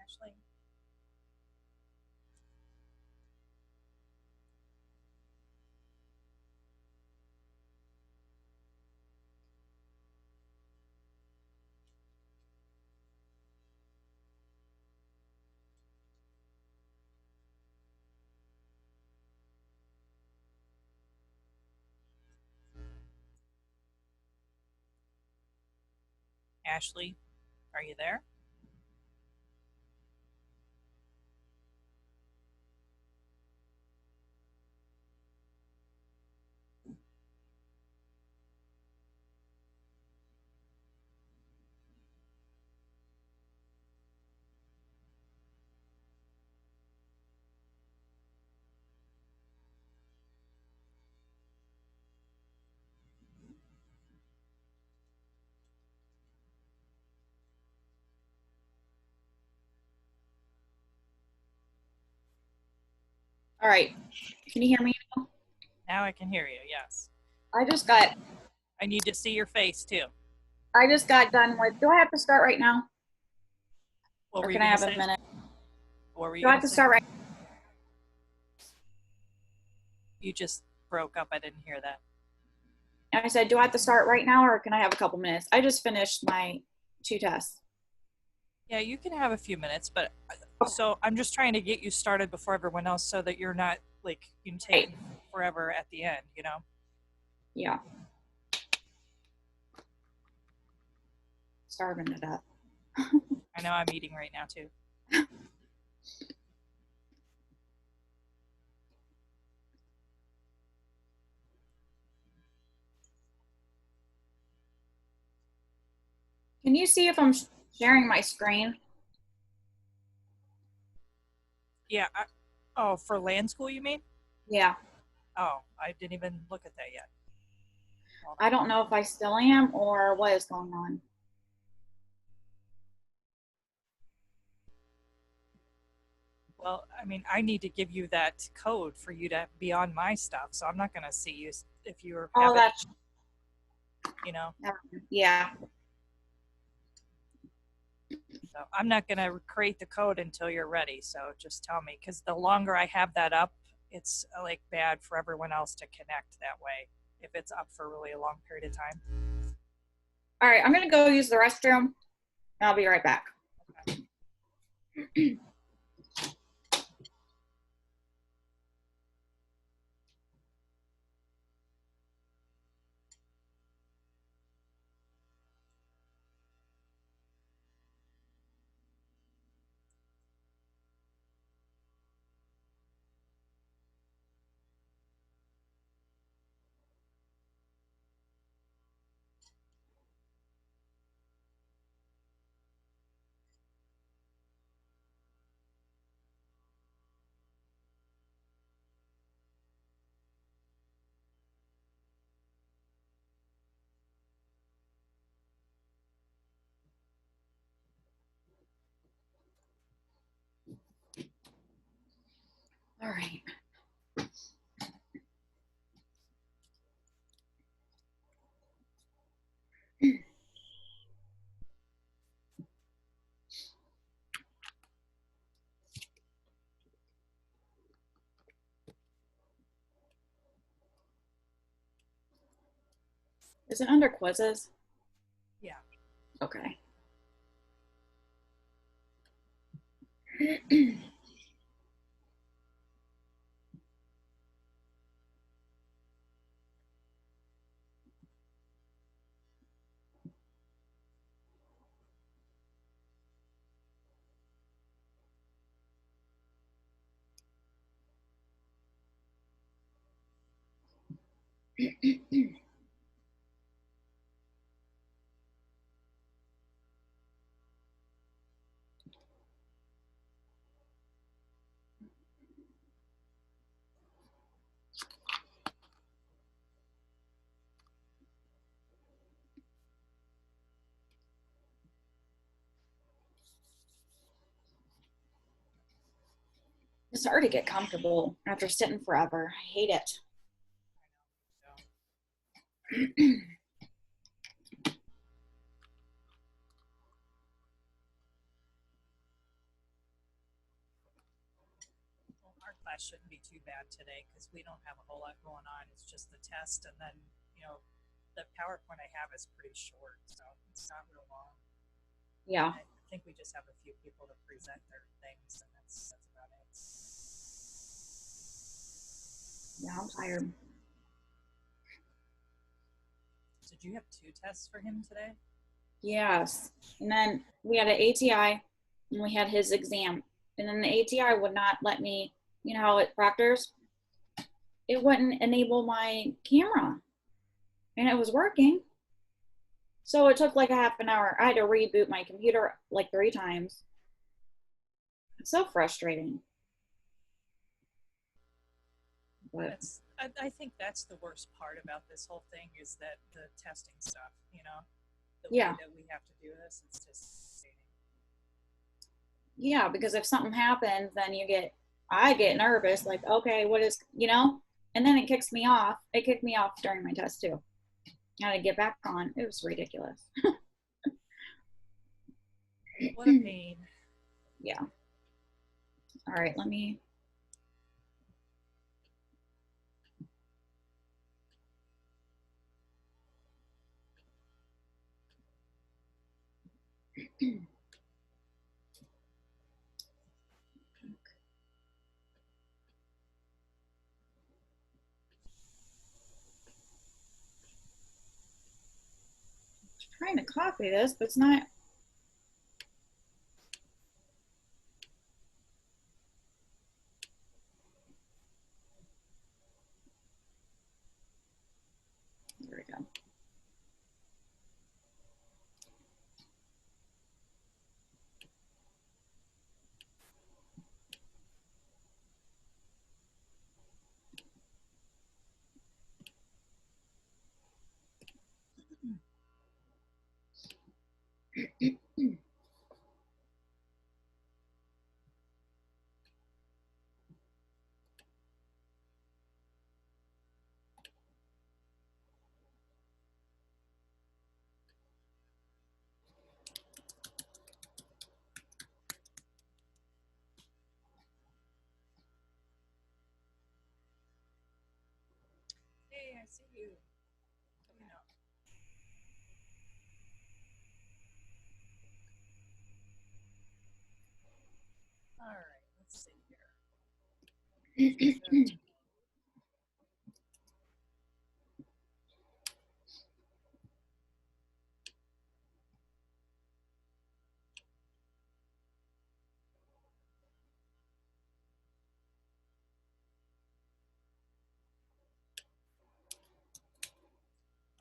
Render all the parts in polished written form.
Ashley. Ashley, are you there? All right. Can you hear me? Now I can hear you. Yes. I just got I need to see your face too. I just got done with. Do I have to start right now, What or were you can I going to have a say? minute? What were you Do I going have to to say? start right? You just broke up. I didn't hear that. I said, do I have to start right now, or can I have a couple minutes? I just finished my two tests. Yeah, you can have a few minutes, but so I'm just trying to get you started before everyone else so that you're not like Right. taking forever at the end, you know? Yeah. Starving to death. I know I'm eating right now too. Can you see if I'm sharing my screen? Yeah. Oh, for land school, you mean? Yeah. Oh, I didn't even look at that yet. Hold I on. don't know if I still am or what is going on. Well, I mean, I need to give you that code for you to be on my stuff, so I'm not going to see you if you Oh, have it, that's you know. yeah. So I'm not going to create the code until you're ready. So just tell me, because the longer I have that up, it's like bad for everyone else to connect that way if it's up for really a long period of time. All right. I'm gonna go use the restroom. I'll be right back. Okay. All right. Is it under quizzes? Yeah. Okay. It's hard to get comfortable after sitting forever. I hate it. class shouldn't be too bad today because we don't have a whole lot going on. It's just the test, and then the PowerPoint I have is pretty short, so it's not real long. Yeah. I think we just have a few people to present their things, and that's about it. Yeah, I'm tired. Did you have 2 tests for him today? Yes. And then we had an ATI and we had his exam. And then the ATI would not let me, you know how at Proctor's, it wouldn't enable my camera. And it was working. So it took like a half an hour. I had to reboot my computer like 3 times. It's so frustrating. But I think that's the worst part about this whole thing is that the testing stuff, the way that we have to do this, it's just insane. Yeah, because if something happens, then I get nervous, like, okay, what is, and then it kicks me off. It kicked me off during my test too. I had to get back on. It was ridiculous. What a pain. Yeah. All right, let me. Trying to copy this, but it's not. There we go. Hey, I see you. Coming up. All right, let's see here.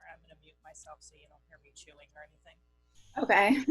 I'm going to mute myself so you don't hear me chewing or anything. Okay.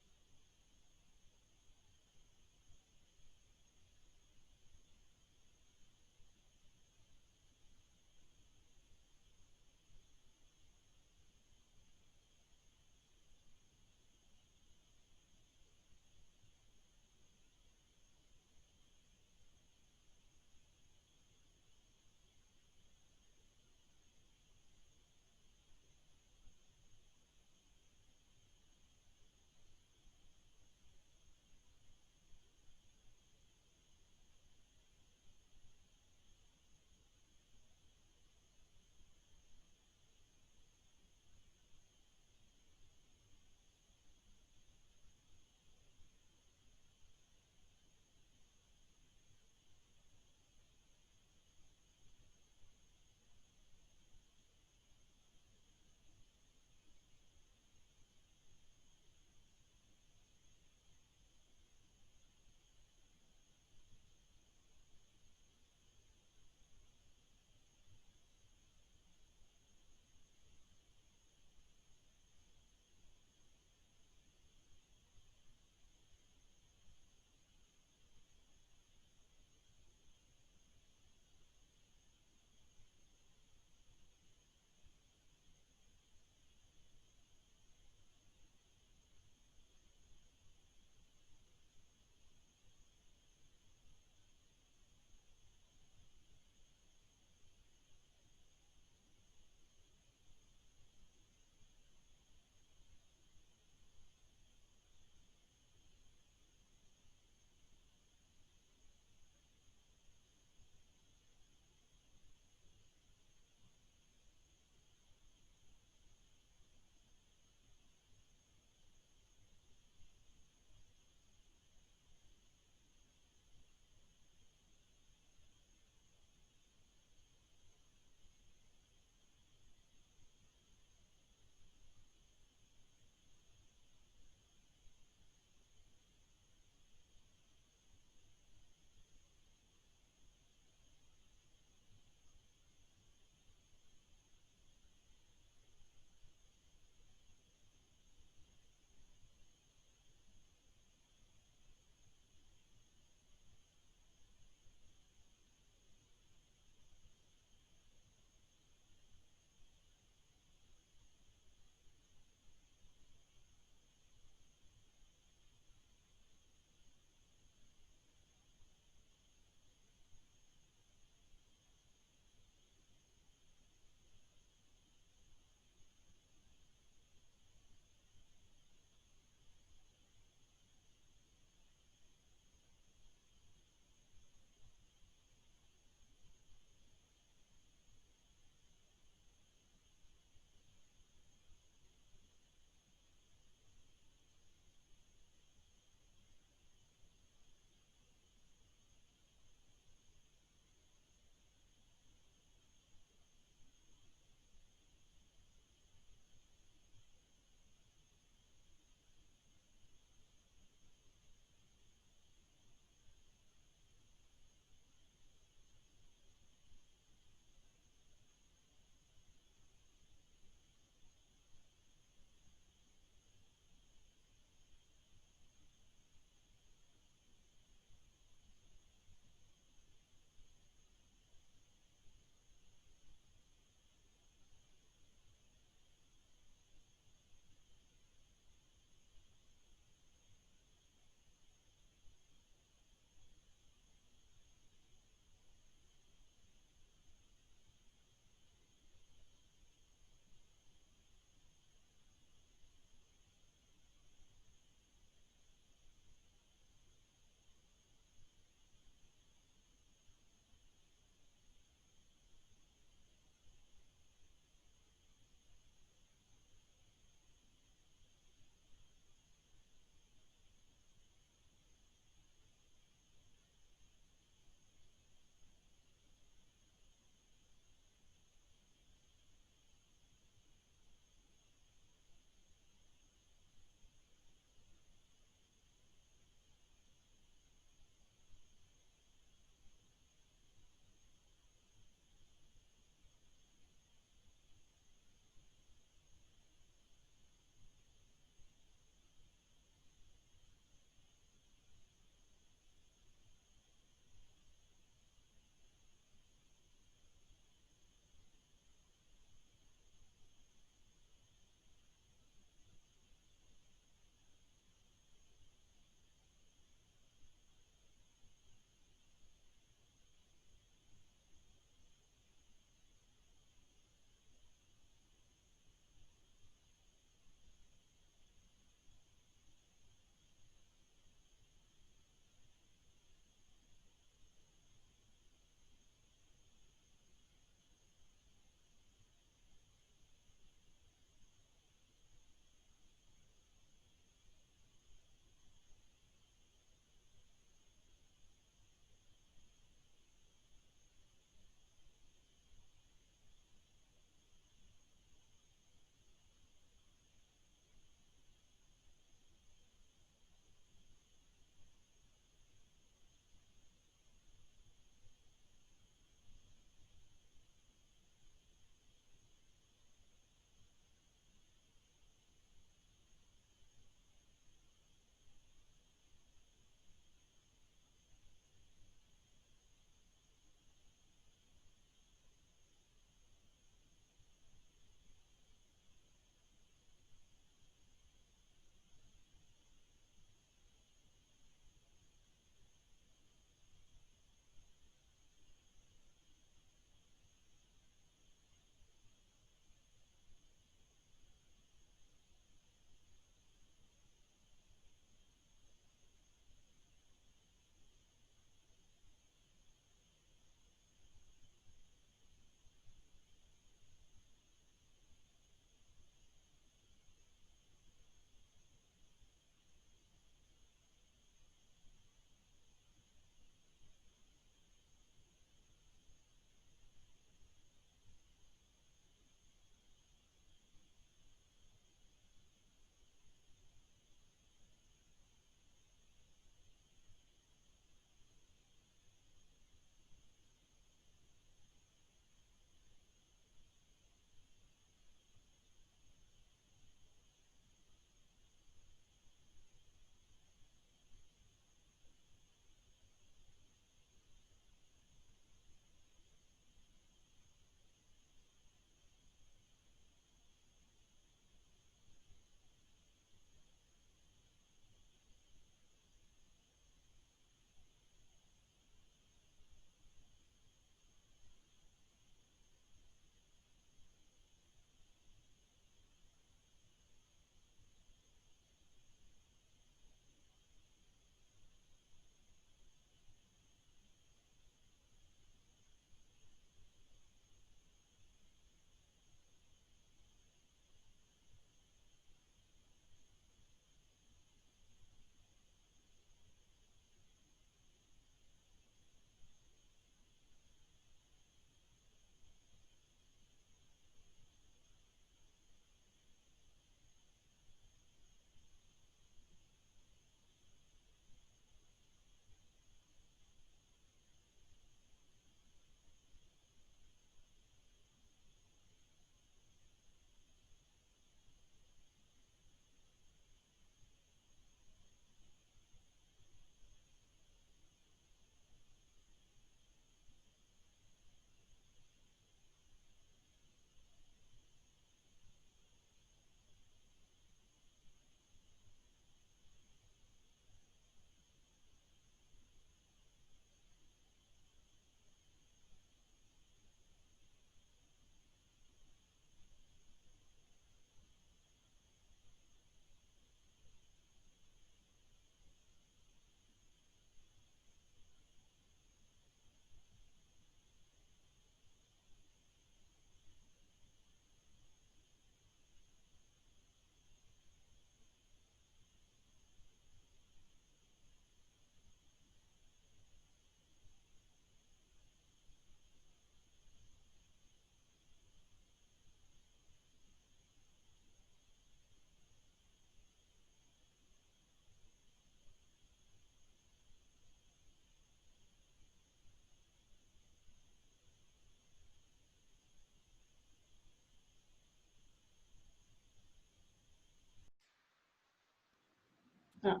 Oh,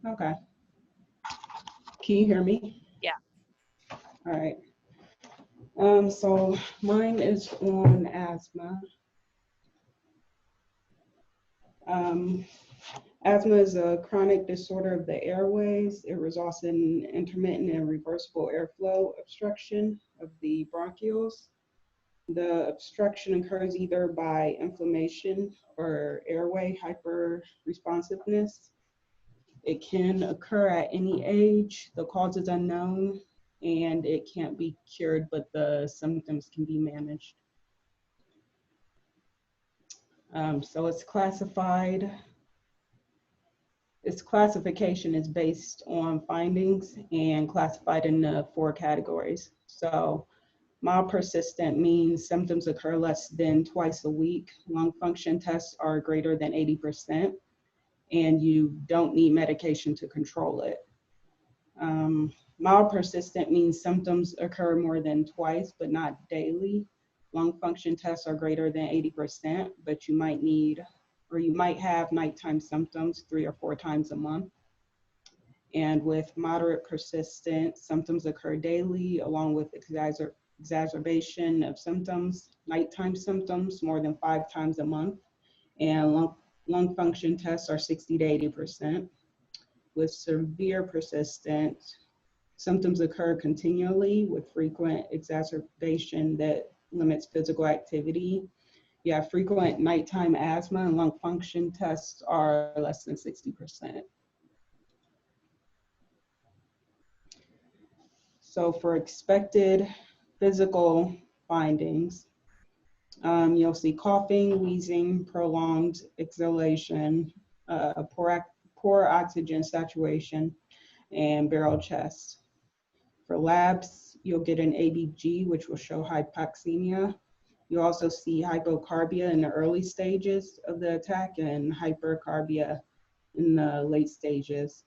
okay. Can you hear me? Yeah. All right. So mine is on asthma. Asthma is a chronic disorder of the airways. It results in intermittent and reversible airflow obstruction of the bronchioles. The obstruction occurs either by inflammation or airway hyperresponsiveness. It can occur at any age. The cause is unknown and it can't be cured, but the symptoms can be managed. So it's classified. Its classification is based on findings and classified in 4 categories. So mild persistent means symptoms occur less than twice a week. Lung function tests are greater than 80%, and you don't need medication to control it. Mild persistent means symptoms occur more than twice, but not daily. Lung function tests are greater than 80%, but you might have nighttime symptoms 3 or 4 times a month. And with moderate persistent, symptoms occur daily, along with exacerbation of symptoms, nighttime symptoms more than 5 times a month, and lung function tests are 60 to 80%. With severe persistent, symptoms occur continually with frequent exacerbation that limits physical activity. You have frequent nighttime asthma, and lung function tests are less than 60%. So for expected physical findings, you'll see coughing, wheezing, prolonged exhalation, poor oxygen saturation, and barrel chest. For labs, you'll get an ABG, which will show hypoxemia. You also see hypocarbia in the early stages of the attack and hypercarbia in the late stages.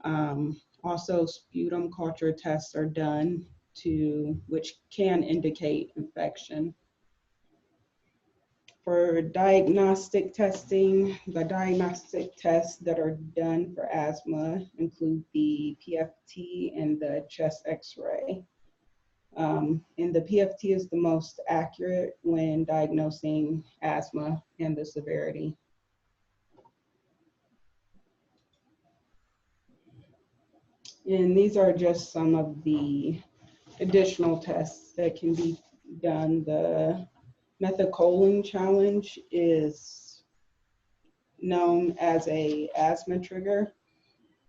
Also, sputum culture tests are done which can indicate infection. For diagnostic testing, the diagnostic tests that are done for asthma include the PFT and the chest X-ray. And the PFT is the most accurate when diagnosing asthma and the severity. And these are just some of the additional tests that can be done. The methacholine challenge is known as a asthma trigger.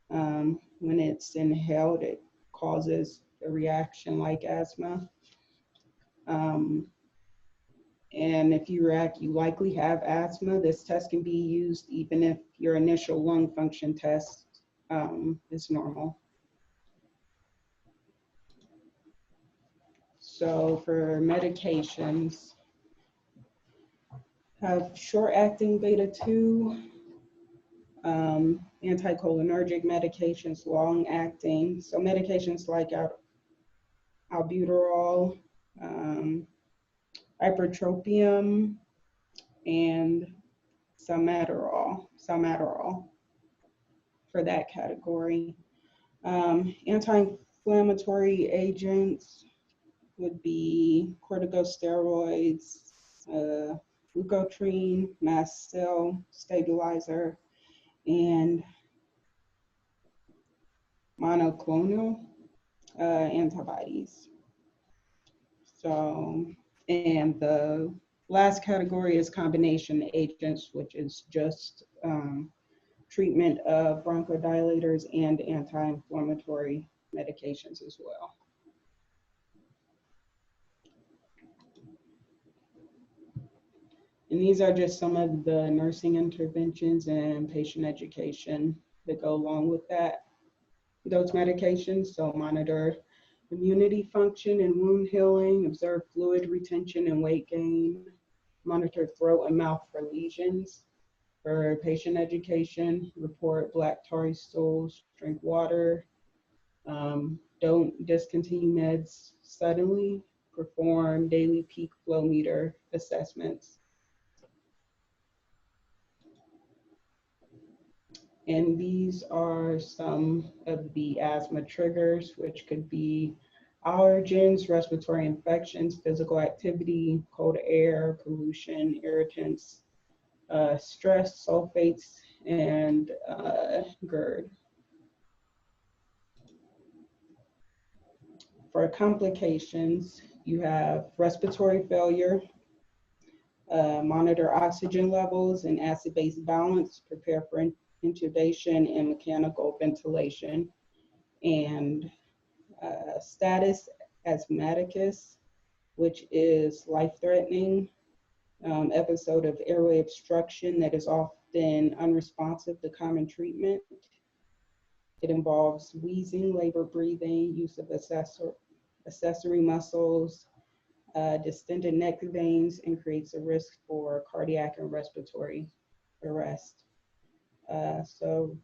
When it's inhaled, it causes a reaction like asthma. And if you react, you likely have asthma. This test can be used even if your initial lung function test is normal. So for medications, have short-acting beta-2, anticholinergic medications, long-acting. So medications like albuterol, ipratropium, and salmeterol for that category. Anti-inflammatory agents would be corticosteroids, leukotriene, mast cell stabilizer, and monoclonal antibodies. So, and the last category is combination agents, which is just treatment of bronchodilators and anti-inflammatory medications as well. And these are just some of the nursing interventions and patient education that go along with those medications. So monitor immunity function and wound healing, observe fluid retention and weight gain, monitor throat and mouth for lesions. For patient education, report black tarry stools, drink water, don't discontinue meds suddenly, perform daily peak flow meter assessments. And these are some of the asthma triggers, which could be allergens, respiratory infections, physical activity, cold air, pollution, irritants, stress, sulfates, and GERD. For complications, you have respiratory failure, monitor oxygen levels and acid-base balance, prepare for intubation and mechanical ventilation, and status asthmaticus, which is life-threatening episode of airway obstruction that is often unresponsive to common treatment. It involves wheezing, labored breathing, use of accessory muscles, distended neck veins, and creates a risk for cardiac and respiratory arrest. So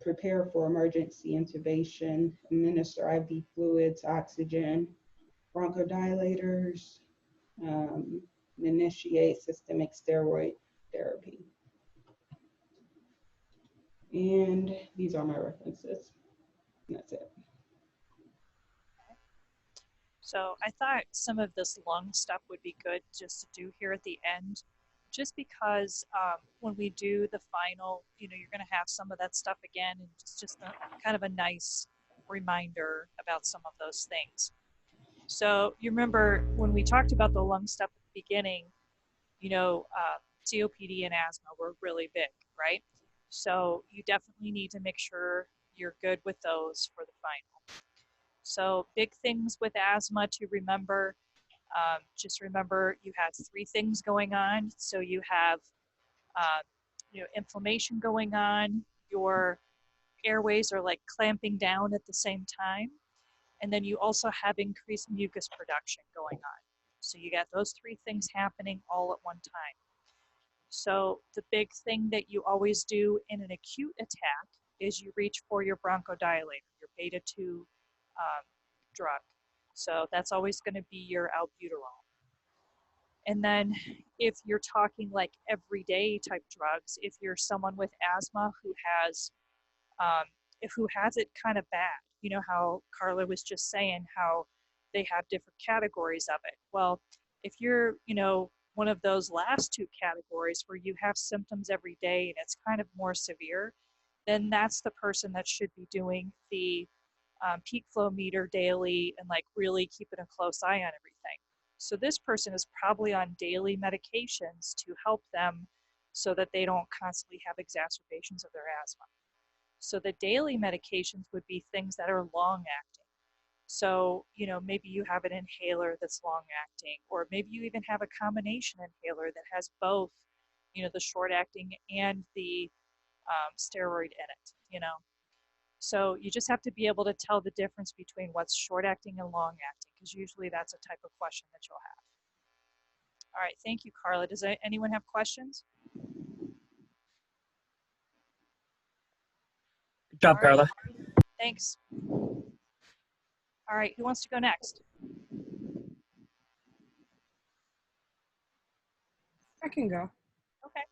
prepare for emergency intubation, administer IV fluids, oxygen, bronchodilators, initiate systemic steroid therapy. And these are my references. And that's it. So I thought some of this lung stuff would be good just to do here at the end, just because when we do the final, you're going to have some of that stuff again, and it's just kind of a nice reminder about some of those things. So you remember when we talked about the lung stuff at the beginning, COPD and asthma were really big, right? So you definitely need to make sure you're good with those for the final. So big things with asthma to remember, just remember you have 3 things going on. So you have, inflammation going on, your airways are like clamping down at the same time. And then you also have increased mucus production going on. So you got those 3 things happening all at one time. So the big thing that you always do in an acute attack is you reach for your bronchodilator, your beta 2 drug. So that's always going to be your albuterol. And then if you're talking like everyday type drugs, if you're someone with asthma who has it kind of bad, how Carla was just saying how they have different categories of it. Well, if you're, one of those last 2 categories where you have symptoms every day and it's kind of more severe, then that's the person that should be doing the peak flow meter daily and like really keeping a close eye on everything. So this person is probably on daily medications to help them so that they don't constantly have exacerbations of their asthma. So the daily medications would be things that are long acting. So, maybe you have an inhaler that's long acting, or maybe you even have a combination inhaler that has both, the short acting and the steroid in it, So you just have to be able to tell the difference between what's short acting and long acting, because usually that's a type of question that you'll have. All right, thank you, Carla. Does anyone have questions? Good job, All right. Carla. Thanks. All right, who wants to go next? I can go. Okay.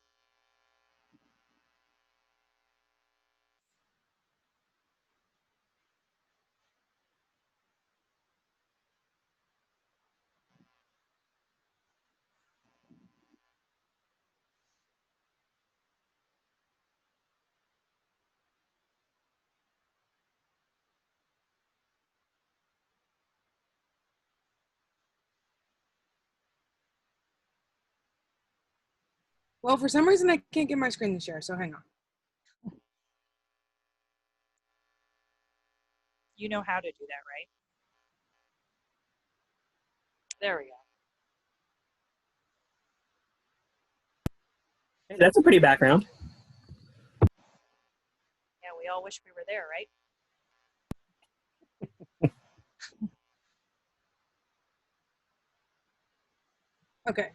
Well, for some reason, I can't get my screen to share, so hang on. You know how to do that, right? There we go. Hey, that's a pretty background. Yeah, we all wish we were there, right? Okay.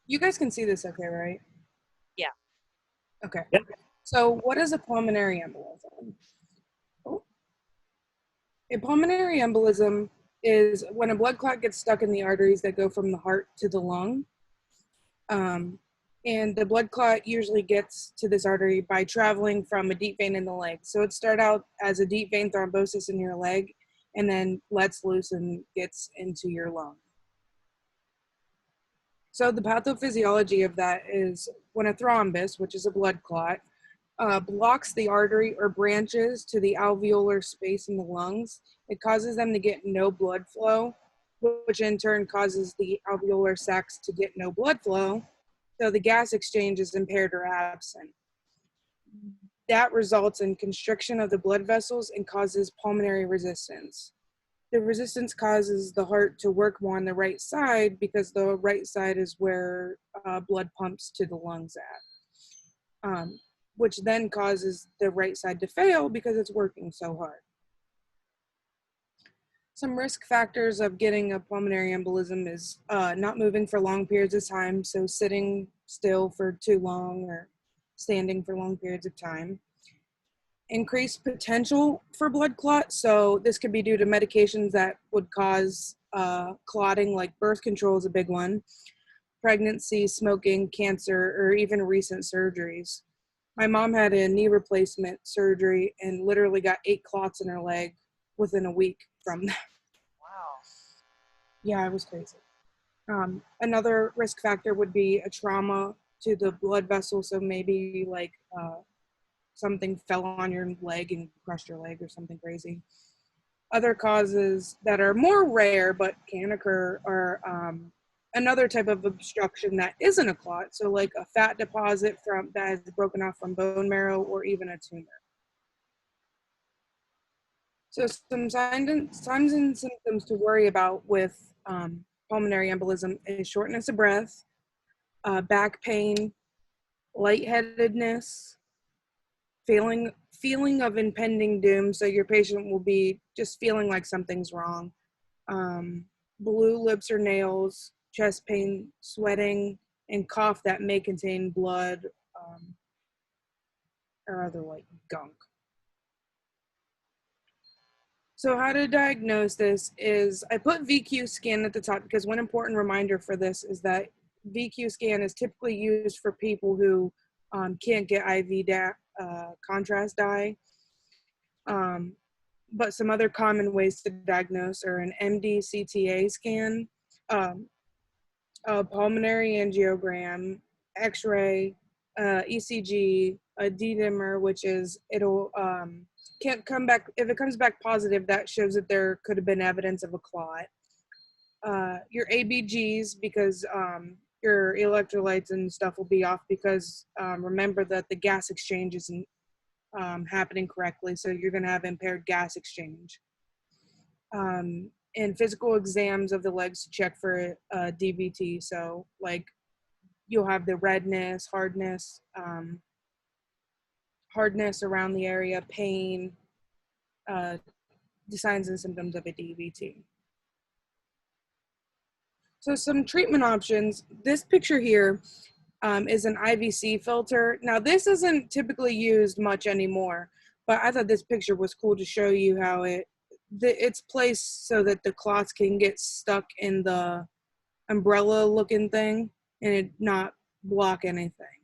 You guys can see this okay, right? Yeah. Okay. Yep. So what is a pulmonary embolism? A pulmonary embolism is when a blood clot gets stuck in the arteries that go from the heart to the lung. And the blood clot usually gets to this artery by traveling from a deep vein in the leg. So it starts out as a deep vein thrombosis in your leg and then lets loose and gets into your lung. So the pathophysiology of that is when a thrombus, which is a blood clot, blocks the artery or branches to the alveolar space in the lungs, it causes them to get no blood flow, which in turn causes the alveolar sacs to get no blood flow. So the gas exchange is impaired or absent. That results in constriction of the blood vessels and causes pulmonary resistance. The resistance causes the heart to work more on the right side because the right side is where blood pumps to the lungs at, which then causes the right side to fail because it's working so hard. Some risk factors of getting a pulmonary embolism is not moving for long periods of time, so sitting still for too long or standing for long periods of time. Increased potential for blood clot, so this could be due to medications that would cause clotting, like birth control is a big one, pregnancy, smoking, cancer, or even recent surgeries. My mom had a knee replacement surgery and literally got 8 clots in her leg within a week from that. Wow. Yeah, it was crazy. Another risk factor would be a trauma to the blood vessel. So maybe like something fell on your leg and crushed your leg or something crazy. Other causes that are more rare but can occur are another type of obstruction that isn't a clot. So like a fat deposit that has broken off from bone marrow or even a tumor. So some signs and symptoms to worry about with pulmonary embolism is shortness of breath, back pain, lightheadedness, feeling of impending doom. So your patient will be just feeling like something's wrong. Blue lips or nails, chest pain, sweating, and cough that may contain blood or other like gunk. So how to diagnose this is I put VQ scan at the top because one important reminder for this is that VQ scan is typically used for people who can't get IV contrast dye. But some other common ways to diagnose are an MD-CTA scan, a pulmonary angiogram, X-ray, ECG, a D-dimer, which is it'll can't come back. If it comes back positive, that shows that there could have been evidence of a clot. Your ABGs, because your electrolytes and stuff will be off because remember that the gas exchange isn't happening correctly, so you're going to have impaired gas exchange. And physical exams of the legs to check for DVT, so like you'll have the redness, hardness around the area, pain, the signs and symptoms of a DVT. So some treatment options. This picture here is an IVC filter. Now this isn't typically used much anymore, but I thought this picture was cool to show you how it's placed so that the clots can get stuck in the umbrella looking thing and it not block anything.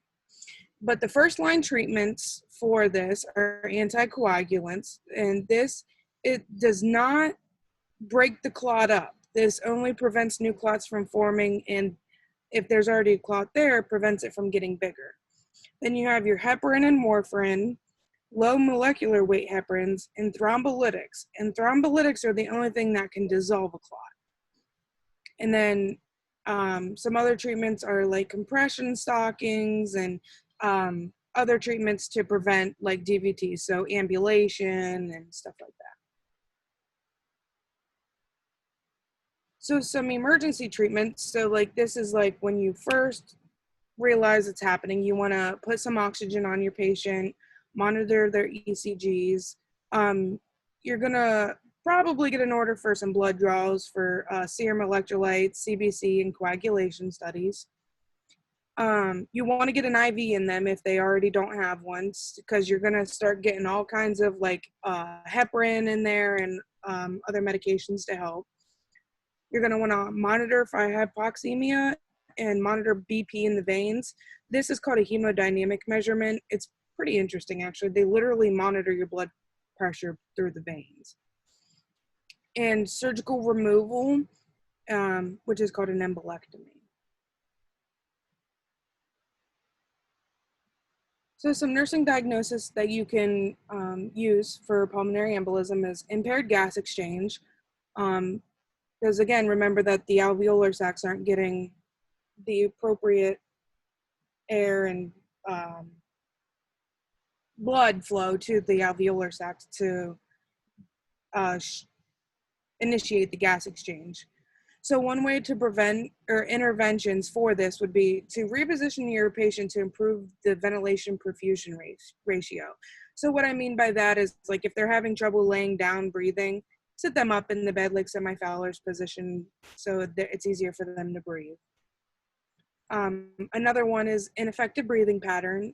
But the first line treatments for this are anticoagulants, and it does not break the clot up. This only prevents new clots from forming, and if there's already a clot there, prevents it from getting bigger. Then you have your heparin and warfarin, low molecular weight heparins, and thrombolytics. And thrombolytics are the only thing that can dissolve a clot. And then some other treatments are like compression stockings and other treatments to prevent like DVT, so ambulation and stuff like that. So some emergency treatments, so like this is like when you first realize it's happening, you want to put some oxygen on your patient, monitor their ECGs. You're going to probably get an order for some blood draws for serum electrolytes, CBC, and coagulation studies. You want to get an IV in them if they already don't have one, because you're going to start getting all kinds of like heparin in there and other medications to help. You're going to want to monitor for hypoxemia and monitor BP in the veins. This is called a hemodynamic measurement. It's pretty interesting, actually. They literally monitor your blood pressure through the veins. And surgical removal, which is called an embolectomy. So some nursing diagnosis that you can use for pulmonary embolism is impaired gas exchange. Because again, remember that the alveolar sacs aren't getting the appropriate air and blood flow to the alveolar sacs to initiate the gas exchange. So one way to prevent or interventions for this would be to reposition your patient to improve the ventilation perfusion ratio. So what I mean by that is, like, if they're having trouble laying down breathing, sit them up in the bed like semi-Fowler's position so that it's easier for them to breathe. Another one is ineffective breathing pattern.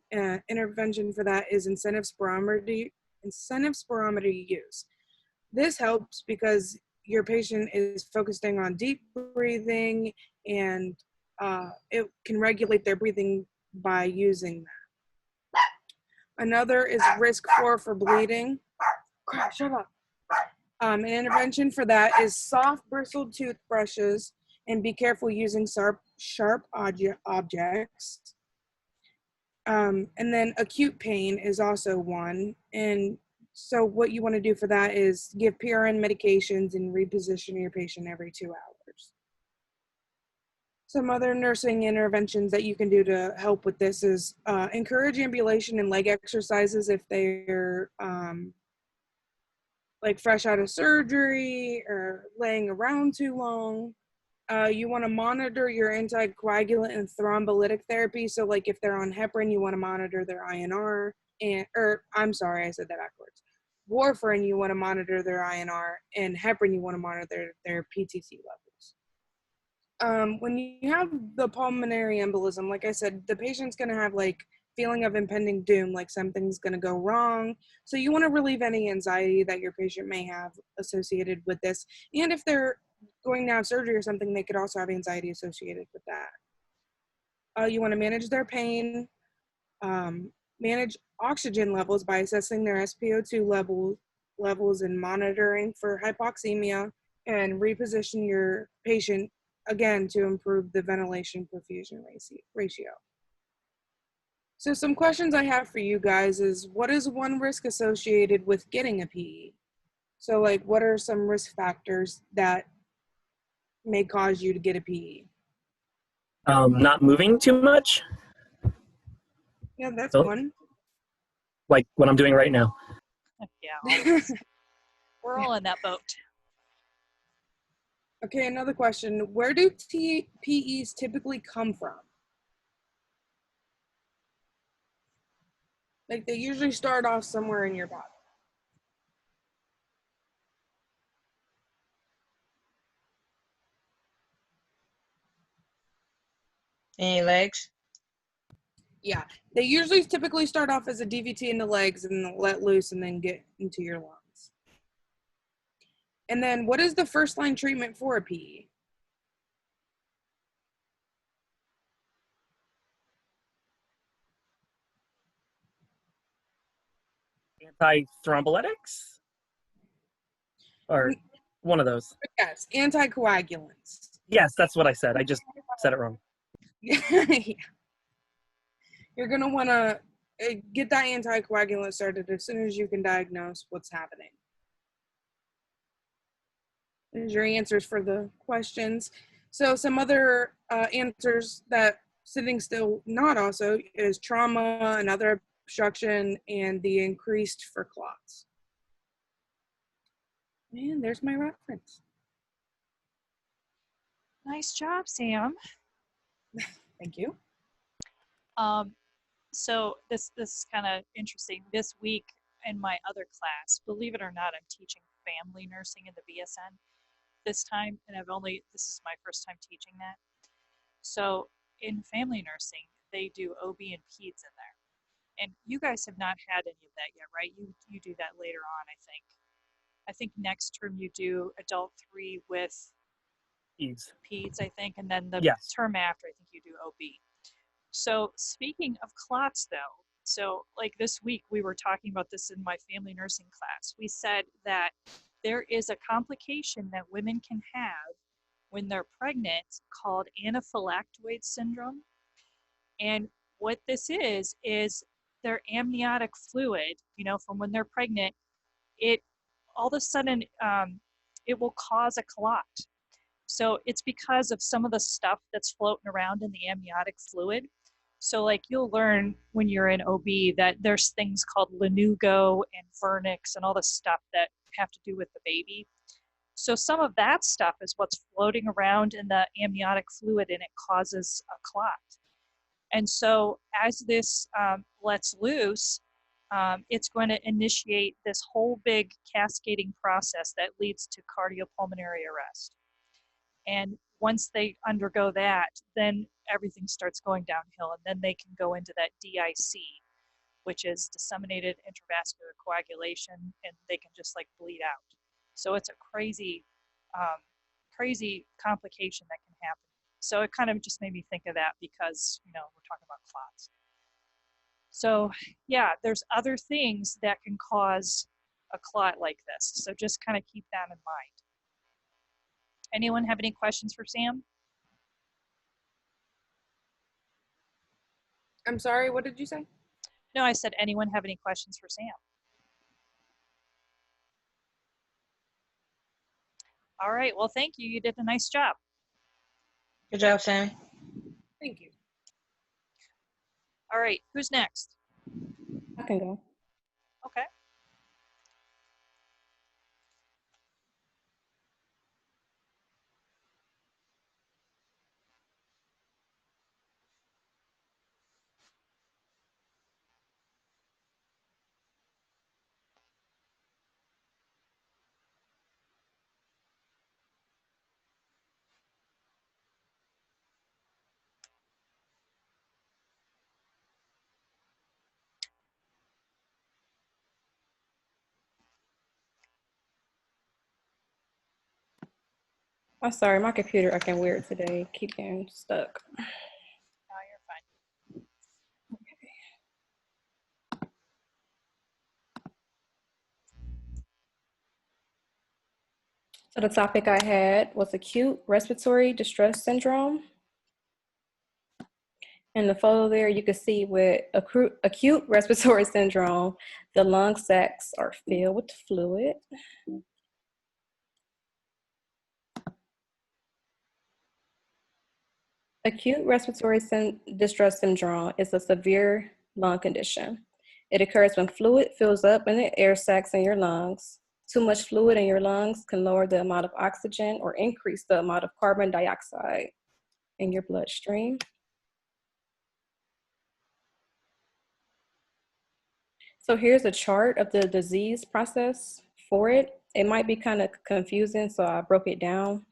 Intervention for that is incentive spirometry use. This helps because your patient is focusing on deep breathing, and it can regulate their breathing by using that. Another is risk for bleeding. Shut up. An intervention for that is soft bristled toothbrushes, and be careful using sharp objects. And then acute pain is also one. And so what you want to do for that is give PRN medications and reposition your patient every 2 hours. Some other nursing interventions that you can do to help with this is encourage ambulation and leg exercises if they're like fresh out of surgery or laying around too long. You want to monitor your anticoagulant and thrombolytic therapy. So like if they're on heparin, you want to monitor their INR, I'm sorry, I said that backwards. Warfarin, you want to monitor their INR, and heparin, you want to monitor their PTC levels. When you have the pulmonary embolism, like I said, the patient's going to have like feeling of impending doom, like something's going to go wrong. So you want to relieve any anxiety that your patient may have associated with this. And if they're going to have surgery or something, they could also have anxiety associated with that. You want to manage their pain, manage oxygen levels by assessing their SpO2 levels and monitoring for hypoxemia, and reposition your patient again to improve the ventilation perfusion ratio. So some questions I have for you guys is, what is one risk associated with getting a PE? So like, what are some risk factors that may cause you to get a PE? Not moving too much, Yeah, that's Oh. one. like what I'm doing right now. Yeah, we're all in that boat. Okay, another question. Where do PEs typically come from? Like, they usually start off somewhere in your body. Any legs? Yeah, they usually typically start off as a DVT in the legs and then let loose and then get into your lungs. And then what is the first line treatment for a PE? Antithrombolytics? Or one of those. Yes, anticoagulants. Yes, that's what I said. I just said it wrong. Yeah. You're going to want to get that anticoagulant started as soon as you can diagnose what's happening. There's your answers for the questions. So some other answers that sitting still not also is trauma, another obstruction, and the increased for clots. And there's my reference. Nice job, Sam. Thank you. So this is kind of interesting. This week in my other class, believe it or not, I'm teaching family nursing in the BSN this time, and this is my first time teaching that. So in family nursing, they do OB and peds in there. And you guys have not had any of that yet, right? You do that later on, I think. I think next term you do adult 3 with Ease. peds, I think, and then the Yes. term after, I think you do OB. So speaking of clots though, so like this week we were talking about this in my family nursing class. We said that there is a complication that women can have when they're pregnant called anaphylactoid syndrome. And what this is their amniotic fluid, from when they're pregnant, it all of a sudden it will cause a clot. So it's because of some of the stuff that's floating around in the amniotic fluid. So like you'll learn when you're in OB that there's things called lanugo and vernix and all the stuff that have to do with the baby. So some of that stuff is what's floating around in the amniotic fluid and it causes a clot. And so as this lets loose, it's going to initiate this whole big cascading process that leads to cardiopulmonary arrest. And once they undergo that, then everything starts going downhill, and then they can go into that DIC, which is disseminated intravascular coagulation, and they can just like bleed out. So it's a crazy, crazy complication that can happen. So it kind of just made me think of that because, we're talking about clots. So yeah, there's other things that can cause a clot like this. So just kind of keep that in mind. Anyone have any questions for Sam? I'm sorry, what did you say? No, I said, anyone have any questions for Sam? All right, well, thank you. You did a nice job. Good job, Sammy. Thank you. All right, who's next? I can go. Okay. I'm sorry, my computer acting weird today. Keep getting stuck. No, you're fine. So the topic I had was acute respiratory distress syndrome. In the photo there, you can see with acute respiratory syndrome, the lung sacs are filled with fluid. Acute respiratory distress syndrome is a severe lung condition. It occurs when fluid fills up in the air sacs in your lungs. Too much fluid in your lungs can lower the amount of oxygen or increase the amount of carbon dioxide in your bloodstream. So here's a chart of the disease process for it. It might be kind of confusing, so I broke it down.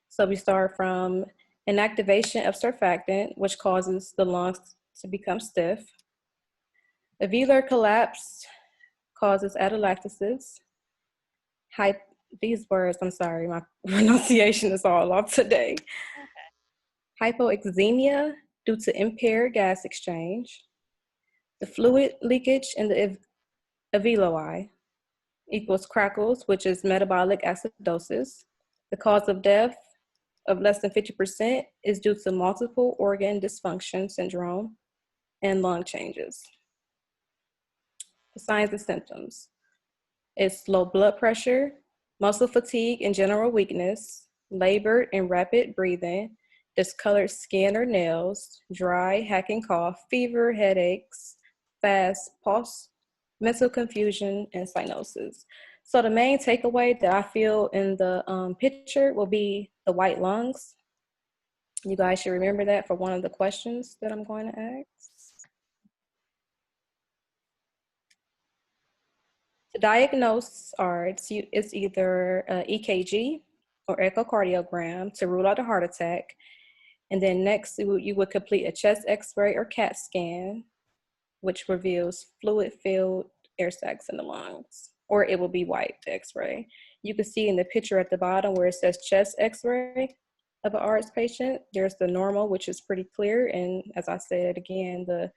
So we start from inactivation of surfactant, which causes the lungs to become stiff. Alveolar collapse causes atelectasis. These words, I'm sorry, my pronunciation is all off today. Okay. Hypoxemia due to impaired gas exchange. The fluid leakage in the alveoli equals crackles, which is metabolic acidosis. The cause of death of less than 50% is due to multiple organ dysfunction syndrome and lung changes. The signs and symptoms is low blood pressure, muscle fatigue and general weakness, labored and rapid breathing, discolored skin or nails, dry, hacking cough, fever, headaches, fast pulse, mental confusion, and cyanosis. So the main takeaway that I feel in the picture will be the white lungs. You guys should remember that for one of the questions that I'm going to ask. To diagnose it's either EKG or echocardiogram to rule out a heart attack. And then next, you would complete a chest x-ray or CAT scan, which reveals fluid-filled air sacs in the lungs, or it will be white, the x-ray. You can see in the picture at the bottom where it says chest x-ray of an ARDS patient. There's the normal, which is pretty clear. And as I said again, the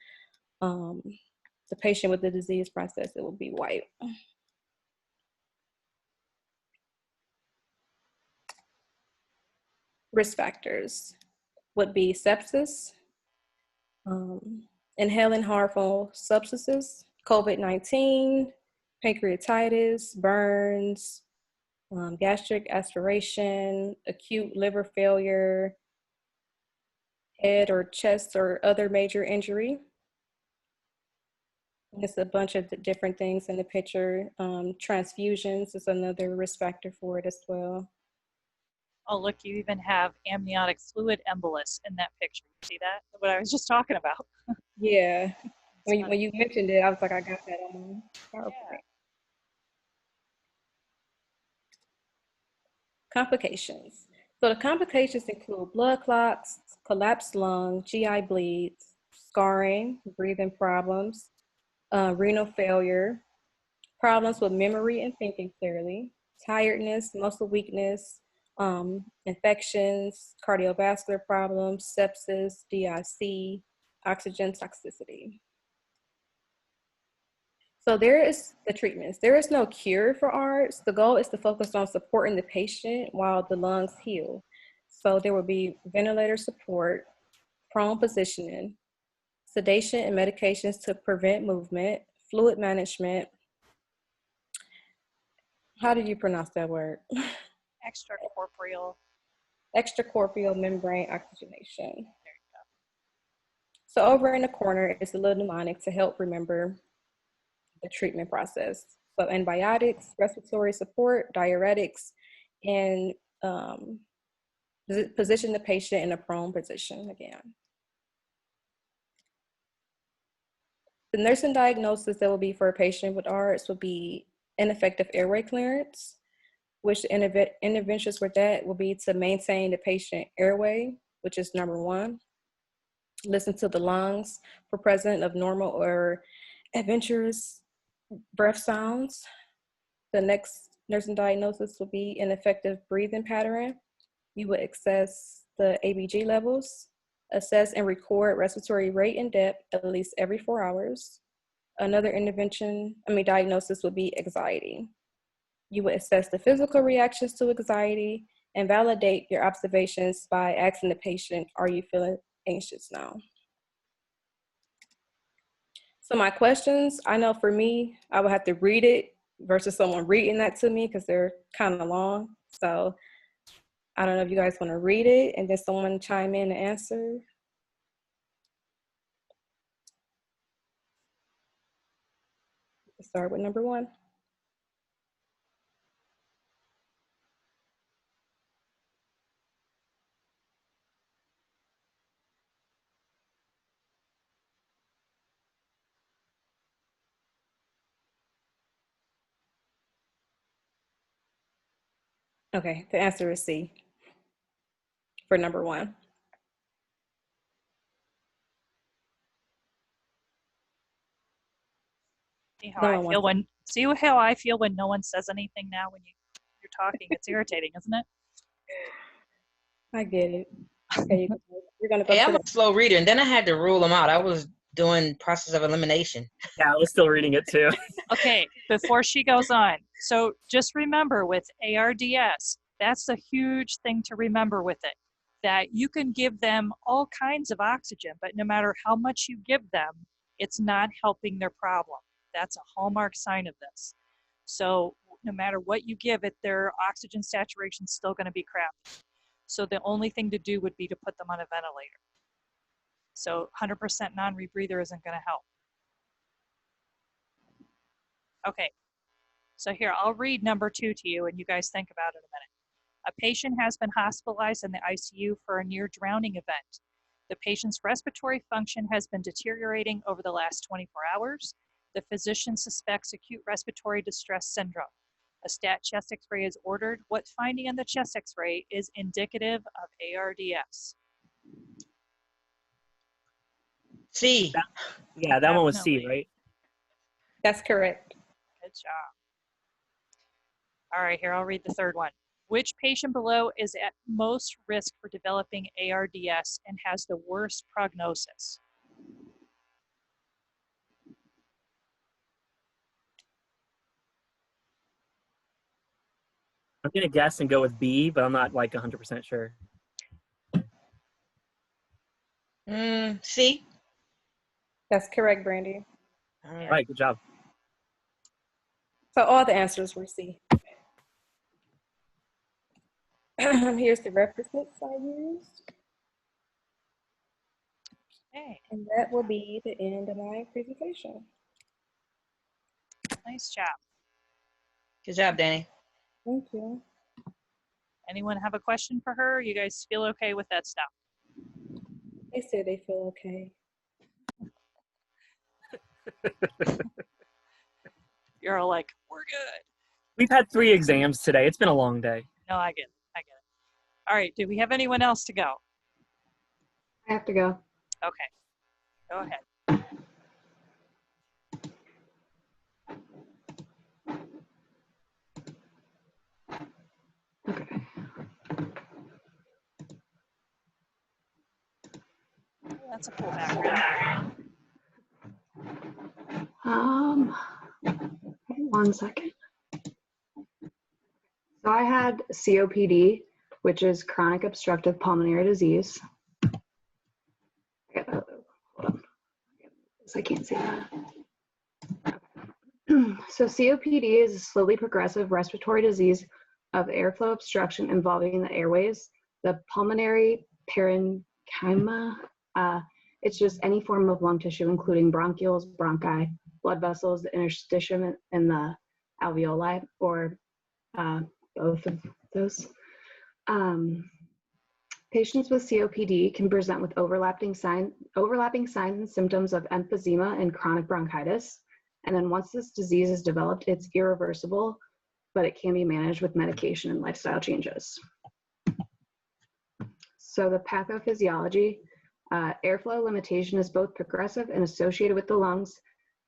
patient with the disease process, it will be white. Risk factors would be sepsis, inhaling harmful substances, COVID-19, pancreatitis, burns, gastric aspiration, acute liver failure, head or chest or other major injury. It's a bunch of different things in the picture. Transfusions is another risk factor for it as well. Oh, look, you even have amniotic fluid embolus in that picture. You see that? What I was just talking about. Yeah. When you mentioned it, I was like, I got that on my PowerPoint. Yeah. Complications. So the complications include blood clots, collapsed lung, GI bleeds, scarring, breathing problems, renal failure, problems with memory and thinking clearly, tiredness, muscle weakness, infections, cardiovascular problems, sepsis, DIC, oxygen toxicity. So there is the treatments. There is no cure for ARDS. The goal is to focus on supporting the patient while the lungs heal. So there will be ventilator support, prone positioning, sedation and medications to prevent movement, fluid management. How do you pronounce that word? Extracorporeal. Extracorporeal membrane oxygenation. So over in the corner is a little mnemonic to help remember the treatment process. So antibiotics, respiratory support, diuretics, and position the patient in a prone position again. The nursing diagnosis that will be for a patient with ARDS will be ineffective airway clearance, which the interventions with that will be to maintain the patient airway, which is number one. Listen to the lungs for presence of normal or adventurous breath sounds. The next nursing diagnosis will be ineffective breathing pattern. You would assess the ABG levels, assess and record respiratory rate and depth at least every 4 hours. Another diagnosis would be anxiety. You would assess the physical reactions to anxiety and validate your observations by asking the patient, are you feeling anxious now? So my questions, I know for me, I would have to read it versus someone reading that to me because they're kind of long. So I don't know if you guys want to read it and then someone chime in and answer. Let's start with number one. Okay, the answer is C for number one. See how I feel when no one says anything now when you're talking. It's irritating, isn't it? I get it. Okay, you're gonna go. Hey, to I'm a slow reader, and then I had to rule them out. I was doing process of elimination. Yeah, I was still reading it too. Okay, before she goes on, so just remember with ARDS, that's a huge thing to remember with it, that you can give them all kinds of oxygen, but no matter how much you give them, it's not helping their problem. That's a hallmark sign of this. So no matter what you give it, their oxygen saturation is still going to be crap. So the only thing to do would be to put them on a ventilator. So 100% non-rebreather isn't going to help. Okay, so here, I'll read number 2 to you and you guys think about it a minute. A patient has been hospitalized in the ICU for a near drowning event. The patient's respiratory function has been deteriorating over the last 24 hours. The physician suspects acute respiratory distress syndrome. A stat chest x-ray is ordered. What finding on the chest x-ray is indicative of ARDS? C. Yeah, that one was C, Definitely. right? That's correct. Good job. All right, here, I'll read the third one. Which patient below is at most risk for developing ARDS and has the worst prognosis? I'm gonna guess and go with B, but I'm not like 100% sure. C. That's correct, Brandy. All All right. right, good job. So all the answers were C. Here's the references I used. Okay, And that will be the end of my presentation. nice job. Good job, Danny. Thank you. Anyone have a question for her? You guys feel okay with that stuff? They said they feel okay. You're all like, we're good. We've had 3 exams today. It's been a long day. No, I get it. I get it. All right, do we have anyone else to go? I have to go. Okay, go ahead. Okay. Oh, that's a cool background. 1 second. So I had COPD, which is chronic obstructive pulmonary disease. Hold on. I can't see that. So COPD is a slowly progressive respiratory disease of airflow obstruction involving the airways, the pulmonary parenchyma. It's just any form of lung tissue, including bronchioles, bronchi, blood vessels, the interstitium, and the alveoli, or both of those. Patients with COPD can present with overlapping signs and symptoms of emphysema and chronic bronchitis. And then once this disease is developed, it's irreversible, but it can be managed with medication and lifestyle changes. So the pathophysiology, airflow limitation is both progressive and associated with the lungs,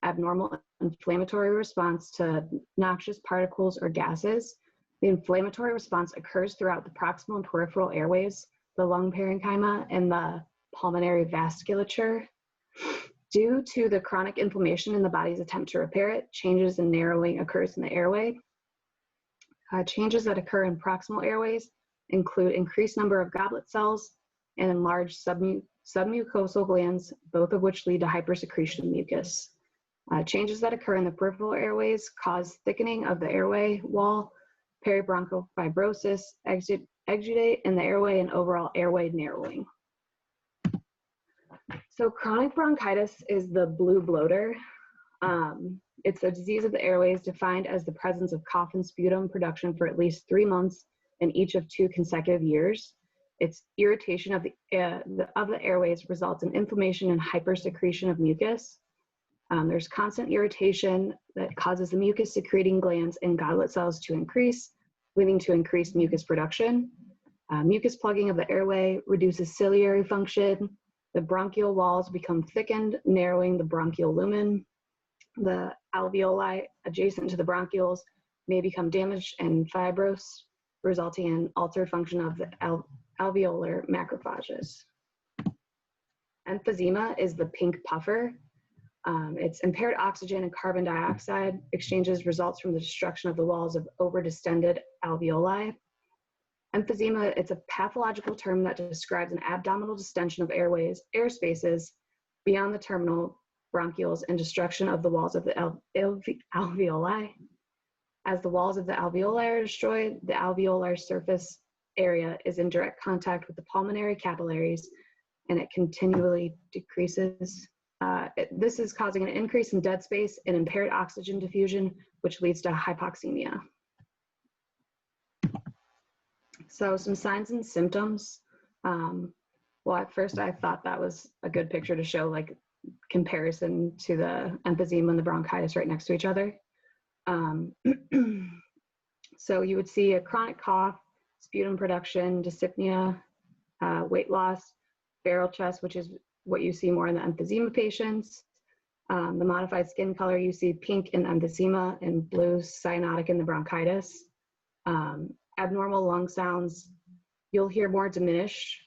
abnormal inflammatory response to noxious particles or gases. The inflammatory response occurs throughout the proximal and peripheral airways, the lung parenchyma, and the pulmonary vasculature. Due to the chronic inflammation in the body's attempt to repair it, changes and narrowing occurs in the airway. Changes that occur in proximal airways include increased number of goblet cells and enlarged submucosal glands, both of which lead to hypersecretion of mucus. Changes that occur in the peripheral airways cause thickening of the airway wall, peribronchial fibrosis, exudate in the airway, and overall airway narrowing. So chronic bronchitis is the blue bloater. It's a disease of the airways defined as the presence of cough and sputum production for at least 3 months in each of 2 consecutive years. Its irritation of the airways results in inflammation and hypersecretion of mucus. There's constant irritation that causes the mucus secreting glands and goblet cells to increase, leading to increased mucus production. Mucus plugging of the airway reduces ciliary function. The bronchial walls become thickened, narrowing the bronchial lumen. The alveoli adjacent to the bronchioles may become damaged and fibrous, resulting in altered function of the alveolar macrophages. Emphysema is the pink puffer. It's impaired oxygen and carbon dioxide exchanges results from the destruction of the walls of overdistended alveoli. Emphysema, it's a pathological term that describes an abdominal distension of airways, air spaces beyond the terminal bronchioles and destruction of the walls of the alveoli. As the walls of the alveoli are destroyed, the alveolar surface area is in direct contact with the pulmonary capillaries, and it continually decreases. This is causing an increase in dead space and impaired oxygen diffusion, which leads to hypoxemia. So some signs and symptoms. Well, at first I thought that was a good picture to show like comparison to the emphysema and the bronchitis right next to each other. So you would see a chronic cough, sputum production, dyspnea, weight loss, barrel chest, which is what you see more in the emphysema patients. The modified skin color, you see pink in emphysema and blue cyanotic in the bronchitis. Abnormal lung sounds, you'll hear more diminished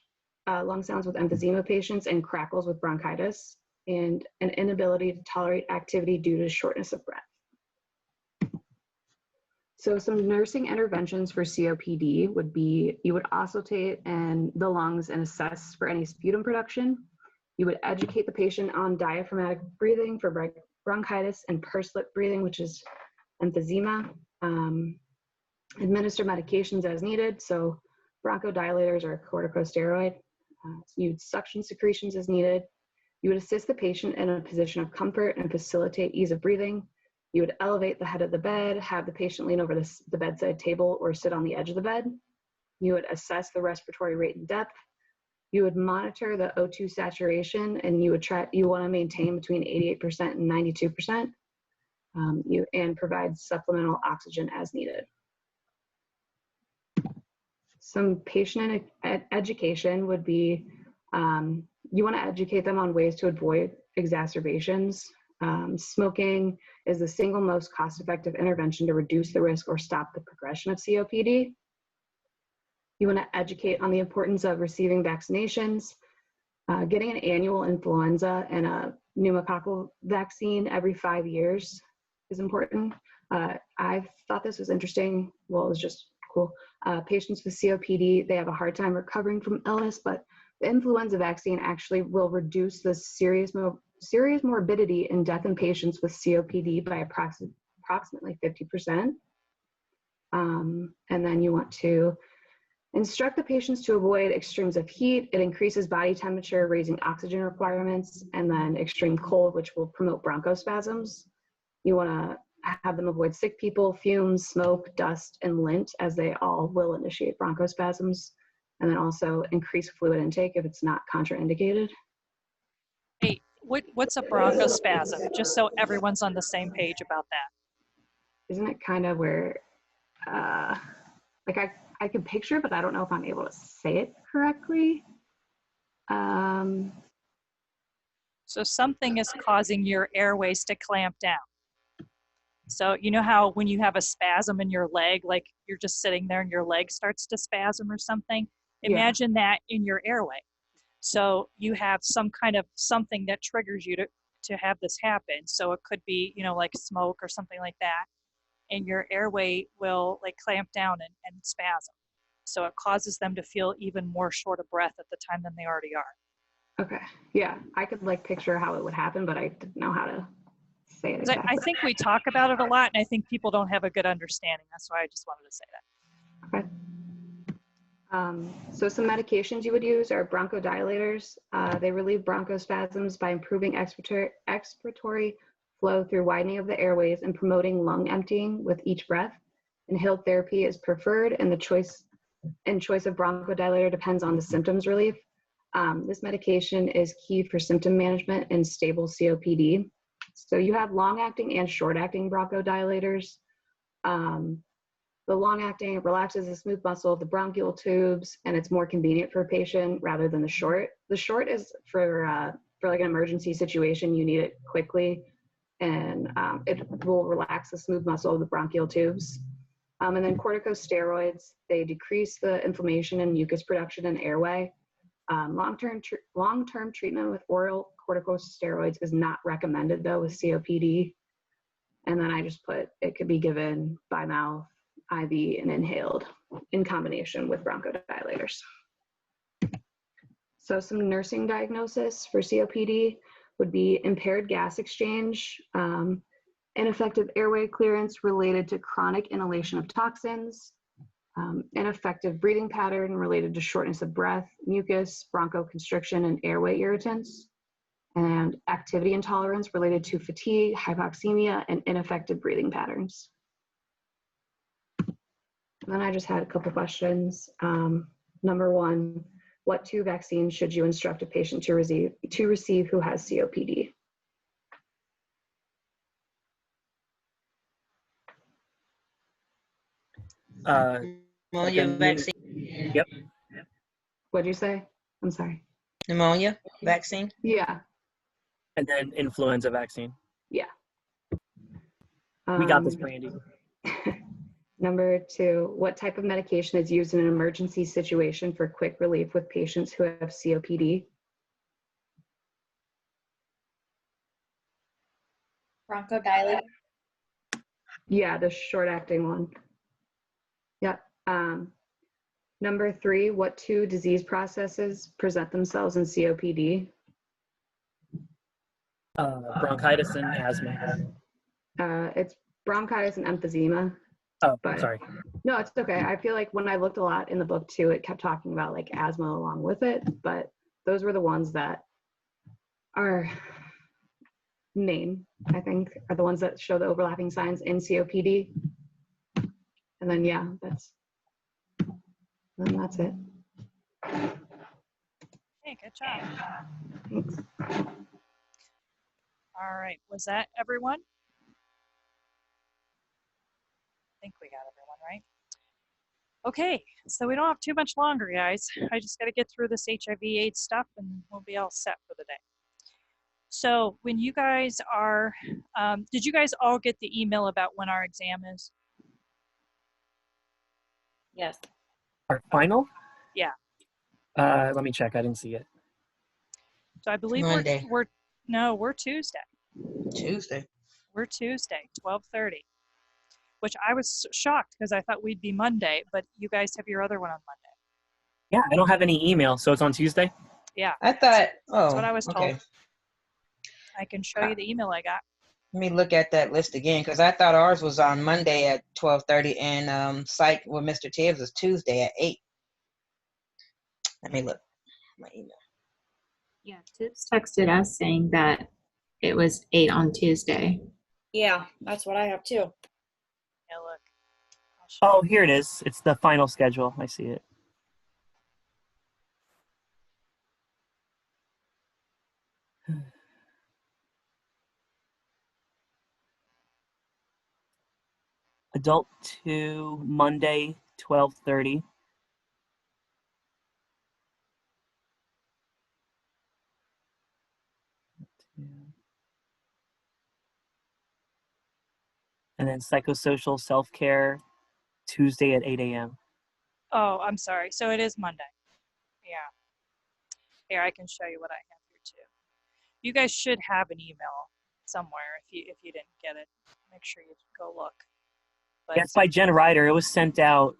lung sounds with emphysema patients and crackles with bronchitis, and an inability to tolerate activity due to shortness of breath. So some nursing interventions for COPD would be, you would auscultate the lungs and assess for any sputum production. You would educate the patient on diaphragmatic breathing for bronchitis and pursed lip breathing, which is emphysema. Administer medications as needed. So bronchodilators or corticosteroid. You'd suction secretions as needed. You would assist the patient in a position of comfort and facilitate ease of breathing. You would elevate the head of the bed, have the patient lean over the bedside table or sit on the edge of the bed. You would assess the respiratory rate and depth. You would monitor the O2 saturation, and you want to maintain between 88% and 92%. And provide supplemental oxygen as needed. Some patient education would be, you want to educate them on ways to avoid exacerbations. Smoking is the single most cost-effective intervention to reduce the risk or stop the progression of COPD. You want to educate on the importance of receiving vaccinations, getting an annual influenza and a pneumococcal vaccine every 5 years is important. I thought this was interesting. Well, it was just cool. Patients with COPD, they have a hard time recovering from illness, but the influenza vaccine actually will reduce the serious morbidity and death in patients with COPD by approximately 50%. And then you want to instruct the patients to avoid extremes of heat. It increases body temperature, raising oxygen requirements, and then extreme cold, which will promote bronchospasms. You want to have them avoid sick people, fumes, smoke, dust, and lint, as they all will initiate bronchospasms. And then also increase fluid intake if it's not contraindicated. Hey, what's a bronchospasm? Just so everyone's on the same page about that. Isn't it kind of where, like I can picture, but I don't know if I'm able to say it correctly. So something is causing your airways to clamp down. So you know how when you have a spasm in your leg, like you're just sitting there and your leg starts to spasm or something? Imagine that in your airway. So you have some kind of something that triggers you to have this happen. So it could be, like smoke or something like that. And your airway will like clamp down and spasm. So it causes them to feel even more short of breath at the time than they already are. Okay. Yeah, I could like picture how it would happen, but I didn't know how to say it exactly. I think we talk about it a lot, and I think people don't have a good understanding. That's why I just wanted to say that. Okay. So some medications you would use are bronchodilators. They relieve bronchospasms by improving expiratory flow through widening of the airways and promoting lung emptying with each breath. Inhaled therapy is preferred, and the choice of bronchodilator depends on the symptoms relief. This medication is key for symptom management and stable COPD. So you have long-acting and short-acting bronchodilators. The long-acting relaxes the smooth muscle of the bronchial tubes, and it's more convenient for a patient rather than the short. The short is for like an emergency situation. You need it quickly, and it will relax the smooth muscle of the bronchial tubes. And then corticosteroids, they decrease the inflammation and mucus production in airway. Long-term treatment with oral corticosteroids is not recommended though with COPD. And then I just put, it could be given by mouth, IV, and inhaled in combination with bronchodilators. So some nursing diagnosis for COPD would be impaired gas exchange, ineffective airway clearance related to chronic inhalation of toxins, ineffective breathing pattern related to shortness of breath, mucus, bronchoconstriction, and airway irritants, and activity intolerance related to fatigue, hypoxemia, and ineffective breathing patterns. And then I just had a couple questions. Number one, what 2 vaccines should you instruct a patient to receive who has COPD? Pneumonia vaccine. Yep. What'd you say? I'm sorry. Pneumonia vaccine. Yeah. And then influenza vaccine. Yeah. We got this, Brandy. Number 2, what type of medication is used in an emergency situation for quick relief with patients who have COPD? Bronchodilator. Yeah, the short-acting one. Yep. Number 3, what 2 disease processes present themselves in COPD? Bronchitis and asthma. It's bronchitis and emphysema. Oh, But sorry. no, it's okay. I feel like when I looked a lot in the book too, it kept talking about like asthma along with it, but those were the ones that are main, I think, are the ones that show the overlapping signs in COPD. And then, yeah, that's it. Hey, good job. Thanks. All right, was that everyone? I think we got everyone, right? Okay, so we don't have too much longer, guys. I just got to get through this HIV/AIDS stuff and we'll be all set for the day. So when you guys are, did you guys all get the email about when our exam is? Yes. Our final? Yeah. Let me check. I didn't see it. So I believe Monday. we're Tuesday. Tuesday. We're Tuesday, 12:30, which I was shocked because I thought we'd be Monday, but you guys have your other one on Monday. Yeah, I don't have any email, so it's on Tuesday. Yeah, I thought, that's what I was told. okay. I can show you the email I got. Let me look at that list again because I thought ours was on Monday at 12:30 and psych with Mr. Tibbs was Tuesday at 8. Let me look my email. Yeah, Tips texted us saying that it was 8 on Tuesday. Yeah, that's what I have too. Yeah, look. I'll show Oh, here it is. It's the final schedule. I see it. Adult 2, Monday, 12:30. And then psychosocial self-care, Tuesday at 8 a.m. Oh, I'm sorry. So it is Monday. Yeah. Here, I can show you what I have here too. You guys should have an email somewhere if you didn't get it. Make sure you go look. But Yeah, it's by Jen Ryder. It was sent out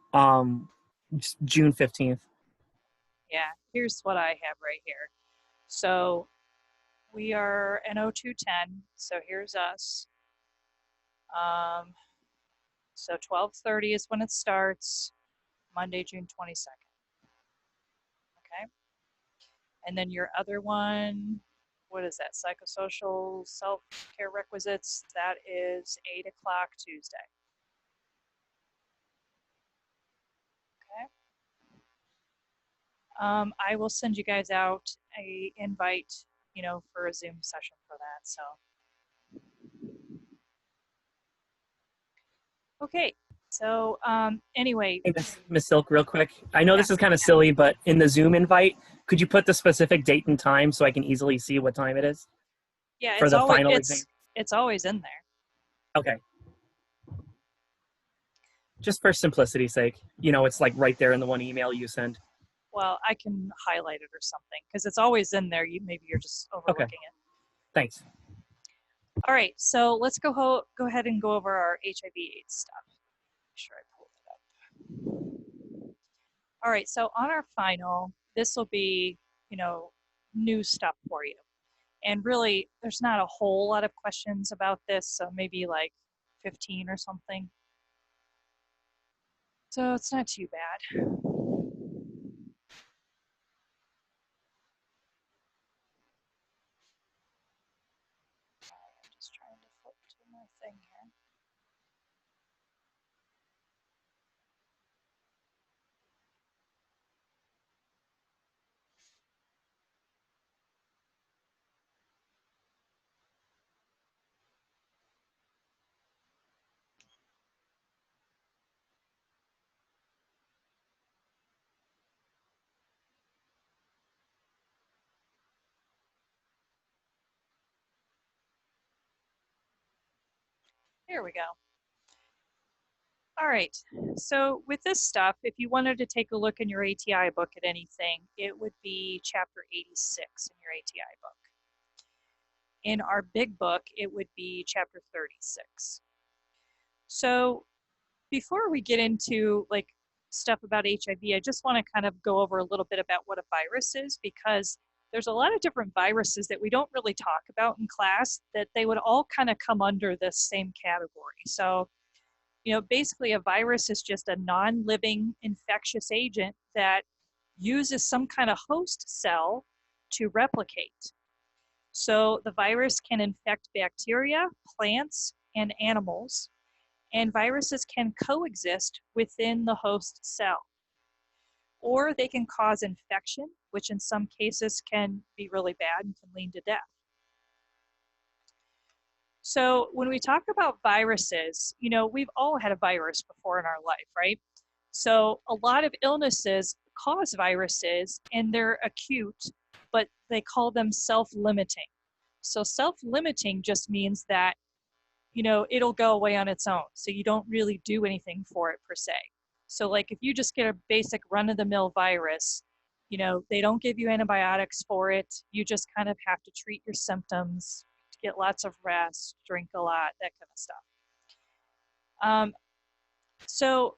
June 15th. yeah, here's what I have right here. So we are NO210. So here's us. So 12:30 is when it starts, Monday, June 22nd. Okay. And then your other one, what is that? Psychosocial self-care requisites. That is 8 o'clock Tuesday. Okay. I will send you guys out a invite, for a Zoom session for that. So. Okay. So anyway. Hey, Miss Silk, real quick. I know Yeah. this is kind of silly, but in the Zoom invite, could you put the specific date and time so I can easily see what time it is? Yeah, For it's the always final exam? it's always in there. Okay. Just for simplicity's sake, it's like right there in the one email you send. Well, I can highlight it or something because it's always in there. Maybe you're just overlooking it. Thanks. All right, so let's go ahead and go over our HIV/AIDS stuff. Make sure I pulled it up. All right, so on our final, this will be, new stuff for you. And really, there's not a whole lot of questions about this, so maybe like 15 or something. So it's not too bad. I'm just trying to flip to my thing here. Here we go. All right, so with this stuff, if you wanted to take a look in your ATI book at anything, it would be chapter 86 in your ATI book. In our big book, it would be chapter 36. So before we get into like stuff about HIV, I just want to kind of go over a little bit about what a virus is, because there's a lot of different viruses that we don't really talk about in class that they would all kind of come under this same category. So, you know, basically a virus is just a non-living infectious agent that uses some kind of host cell to replicate. So the virus can infect bacteria, plants, and animals, and viruses can coexist within the host cell. Or they can cause infection, which in some cases can be really bad and can lead to death. So when we talk about viruses, you know, we've all had a virus before in our life, right? So a lot of illnesses cause viruses and they're acute, but they call them self-limiting. So self-limiting just means that, you know, it'll go away on its own. So you don't really do anything for it per se. So like if you just get a basic run-of-the-mill virus, you know, they don't give you antibiotics for it. You just kind of have to treat your symptoms, get lots of rest, drink a lot, that kind of stuff. So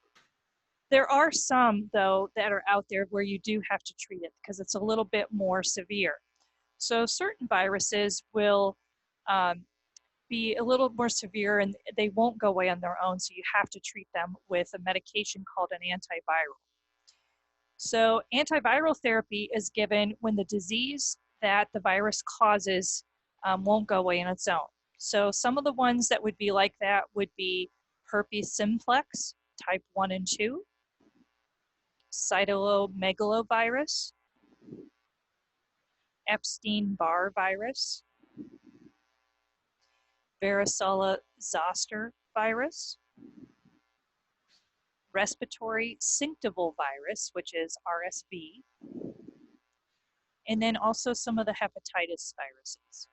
there are some, though, that are out there where you do have to treat it because it's a little bit more severe. So certain viruses will be a little more severe and they won't go away on their own, so you have to treat them with a medication called an antiviral. So antiviral therapy is given when the disease that the virus causes won't go away on its own. So some of the ones that would be like that would be herpes simplex, type 1 and 2, cytomegalovirus, Epstein-Barr virus, varicella-zoster virus, respiratory syncytial virus, which is RSV, and then also some of the hepatitis viruses.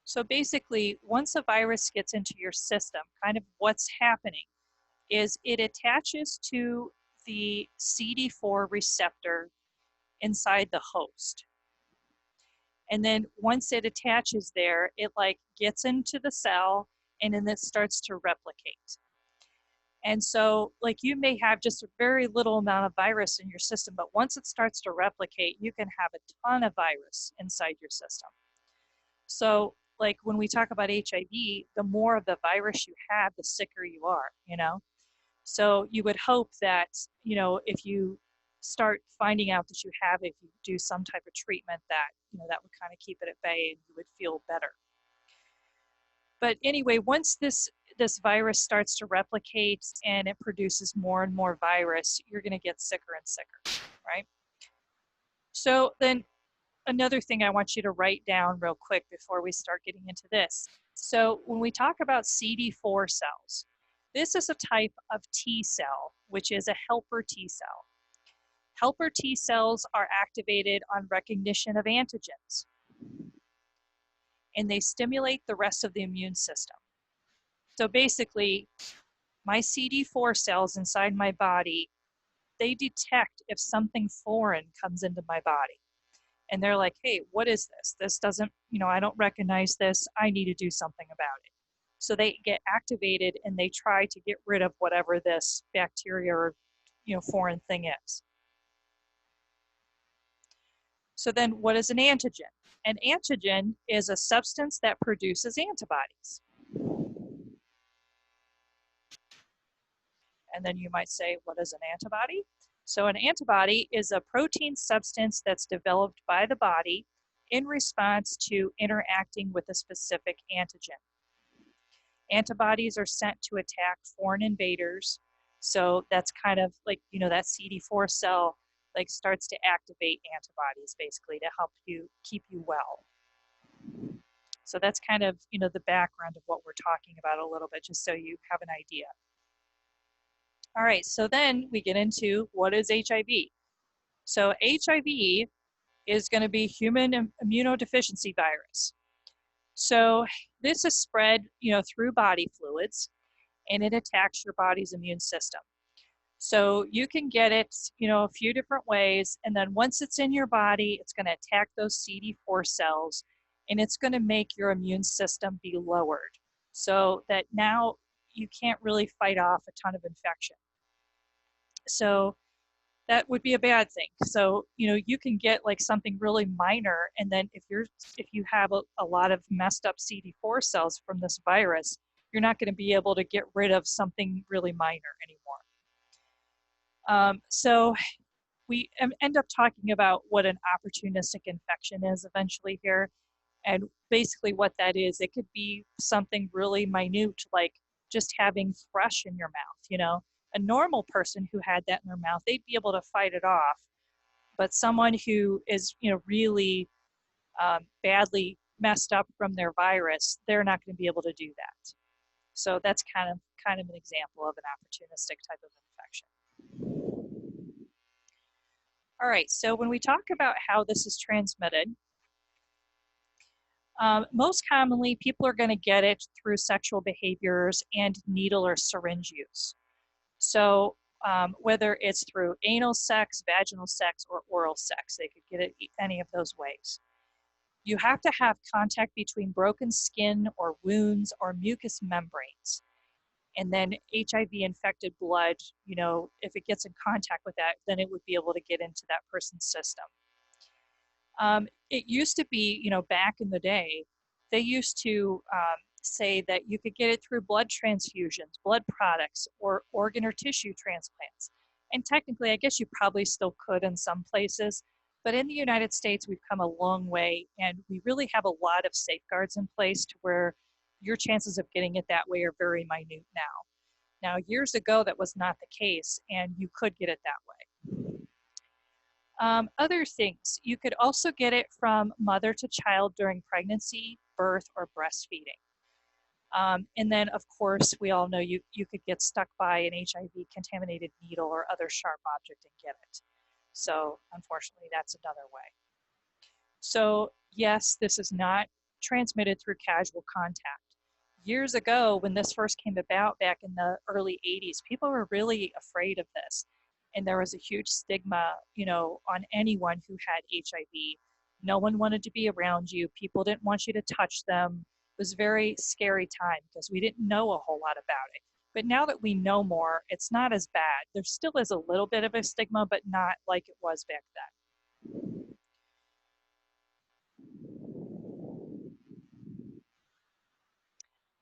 So basically, once a virus gets into your system, kind of what's happening is it attaches to the CD4 receptor inside the host. And then once it attaches there, it like gets into the cell and then it starts to replicate. And so like you may have just a very little amount of virus in your system, but once it starts to replicate, you can have a ton of virus inside your system. So like when we talk about HIV, the more of the virus you have, the sicker you are, you know? So you would hope that, you know, if you start finding out that you have it, if you do some type of treatment that, you know, that would kind of keep it at bay and you would feel better. But anyway, once this virus starts to replicate and it produces more and more virus, you're going to get sicker and sicker, right? So then another thing I want you to write down real quick before we start getting into this. So when we talk about CD4 cells, this is a type of T cell, which is a helper T cell. Helper T cells are activated on recognition of antigens, and they stimulate the rest of the immune system. So basically, my CD4 cells inside my body, they detect if something foreign comes into my body. And they're like, hey, what is this? This doesn't, you know, I don't recognize this. I need to do something about it. So they get activated and they try to get rid of whatever this bacteria or, you know, foreign thing is. So then what is an antigen? An antigen is a substance that produces antibodies. And then you might say, what is an antibody? So an antibody is a protein substance that's developed by the body in response to interacting with a specific antigen. Antibodies are sent to attack foreign invaders. So that's kind of like, you know, that CD4 cell like starts to activate antibodies basically to help you keep you well. So that's kind of, you know, the background of what we're talking about a little bit, just so you have an idea. All right, so then we get into what is HIV. So HIV is going to be human immunodeficiency virus. So this is spread, through body fluids, and it attacks your body's immune system. So you can get it, a few different ways, and then once it's in your body, it's going to attack those CD4 cells, and it's going to make your immune system be lowered, so that now you can't really fight off a ton of infection. So that would be a bad thing. So, you can get like something really minor, and then if you have a lot of messed up CD4 cells from this virus, you're not going to be able to get rid of something really minor anymore. So we end up talking about what an opportunistic infection is eventually here. And basically what that is, it could be something really minute, like just having thrush in your mouth. A normal person who had that in their mouth, they'd be able to fight it off. But someone who is, really badly messed up from their virus, they're not going to be able to do that. So that's kind of an example of an opportunistic type of infection. All right, so when we talk about how this is transmitted, most commonly people are going to get it through sexual behaviors and needle or syringe use. So whether it's through anal sex, vaginal sex, or oral sex, they could get it any of those ways. You have to have contact between broken skin or wounds or mucous membranes. And then HIV-infected blood, if it gets in contact with that, then it would be able to get into that person's system. It used to be, back in the day, they used to say that you could get it through blood transfusions, blood products, or organ or tissue transplants. And technically, I guess you probably still could in some places, but in the United States, we've come a long way, and we really have a lot of safeguards in place to where your chances of getting it that way are very minute now. Now, years ago, that was not the case, and you could get it that way. Other things, you could also get it from mother to child during pregnancy, birth, or breastfeeding. And then, of course, we all know you could get stuck by an HIV-contaminated needle or other sharp object and get it. So, unfortunately, that's another way. So, yes, this is not transmitted through casual contact. Years ago, when this first came about back in the early 80s, people were really afraid of this. And there was a huge stigma, on anyone who had HIV. No one wanted to be around you. People didn't want you to touch them. It was a very scary time because we didn't know a whole lot about it. But now that we know more, it's not as bad. There still is a little bit of a stigma, but not like it was back then.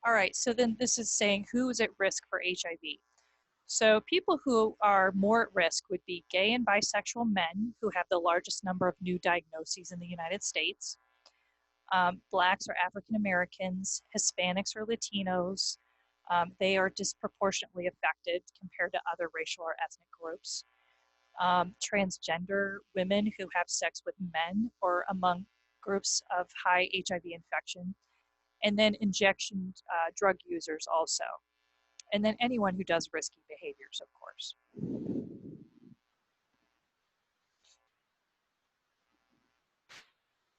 All right, so then this is saying who is at risk for HIV. So people who are more at risk would be gay and bisexual men, who have the largest number of new diagnoses in the United States, Blacks or African Americans, Hispanics or Latinos. They are disproportionately affected compared to other racial or ethnic groups. Transgender women who have sex with men or among groups of high HIV infection, and then injection drug users also. And then anyone who does risky behaviors, of course.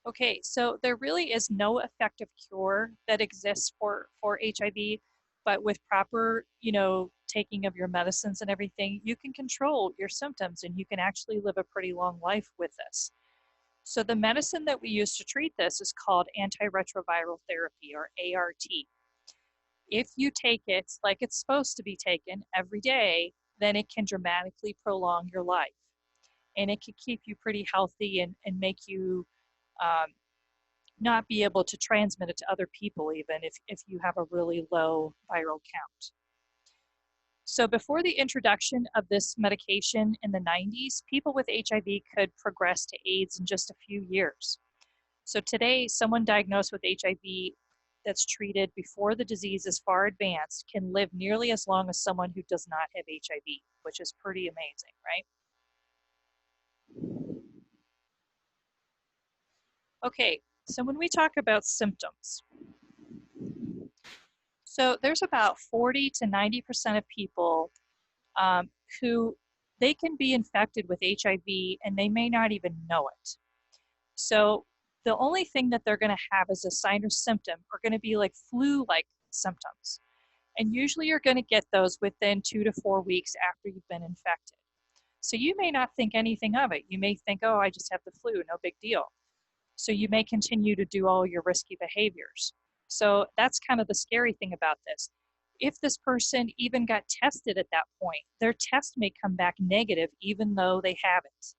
Okay, so there really is no effective cure that exists for HIV, but with proper, taking of your medicines and everything, you can control your symptoms and you can actually live a pretty long life with this. So the medicine that we use to treat this is called antiretroviral therapy, or ART. If you take it like it's supposed to be taken every day, then it can dramatically prolong your life. And it can keep you pretty healthy and make you not be able to transmit it to other people, even if you have a really low viral count. So before the introduction of this medication in the 90s, people with HIV could progress to AIDS in just a few years. So today, someone diagnosed with HIV that's treated before the disease is far advanced can live nearly as long as someone who does not have HIV, which is pretty amazing, right? Okay, so when we talk about symptoms, so there's about 40 to 90% of people who they can be infected with HIV and they may not even know it. So The only thing that they're going to have as a sign or symptom are going to be like flu-like symptoms. And usually you're going to get those within 2 to 4 weeks after you've been infected. So you may not think anything of it. You may think, oh, I just have the flu, no big deal. So you may continue to do all your risky behaviors. So that's kind of the scary thing about this. If this person even got tested at that point, their test may come back negative even though they haven't.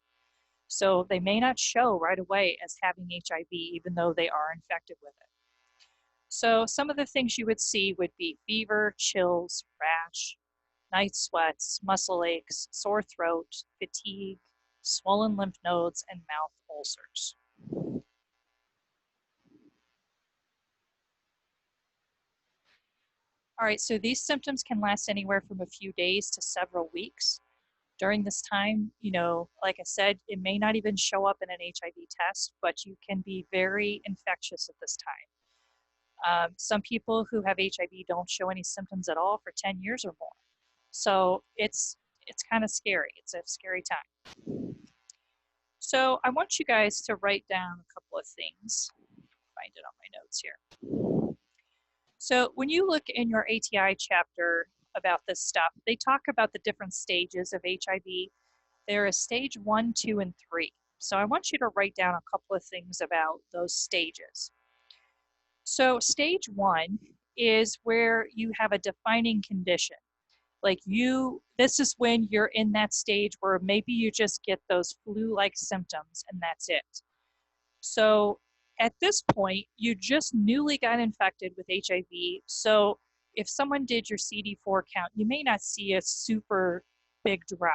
So they may not show right away as having HIV even though they are infected with it. So some of the things you would see would be fever, chills, rash, night sweats, muscle aches, sore throat, fatigue, swollen lymph nodes, and mouth ulcers. All right, so these symptoms can last anywhere from a few days to several weeks. During this time, like I said, it may not even show up in an HIV test, but you can be very infectious at this time. Some people who have HIV don't show any symptoms at all for 10 years or more. So it's kind of scary. It's a scary time. So I want you guys to write down a couple of things. Find it on my notes here. So when you look in your ATI chapter about this stuff, they talk about the different stages of HIV. There is stage 1, 2, and 3. So I want you to write down a couple of things about those stages. So stage 1 is where you have a defining condition. Like this is when you're in that stage where maybe you just get those flu-like symptoms and that's it. So at this point, you just newly got infected with HIV. So if someone did your CD4 count, you may not see a super big drop.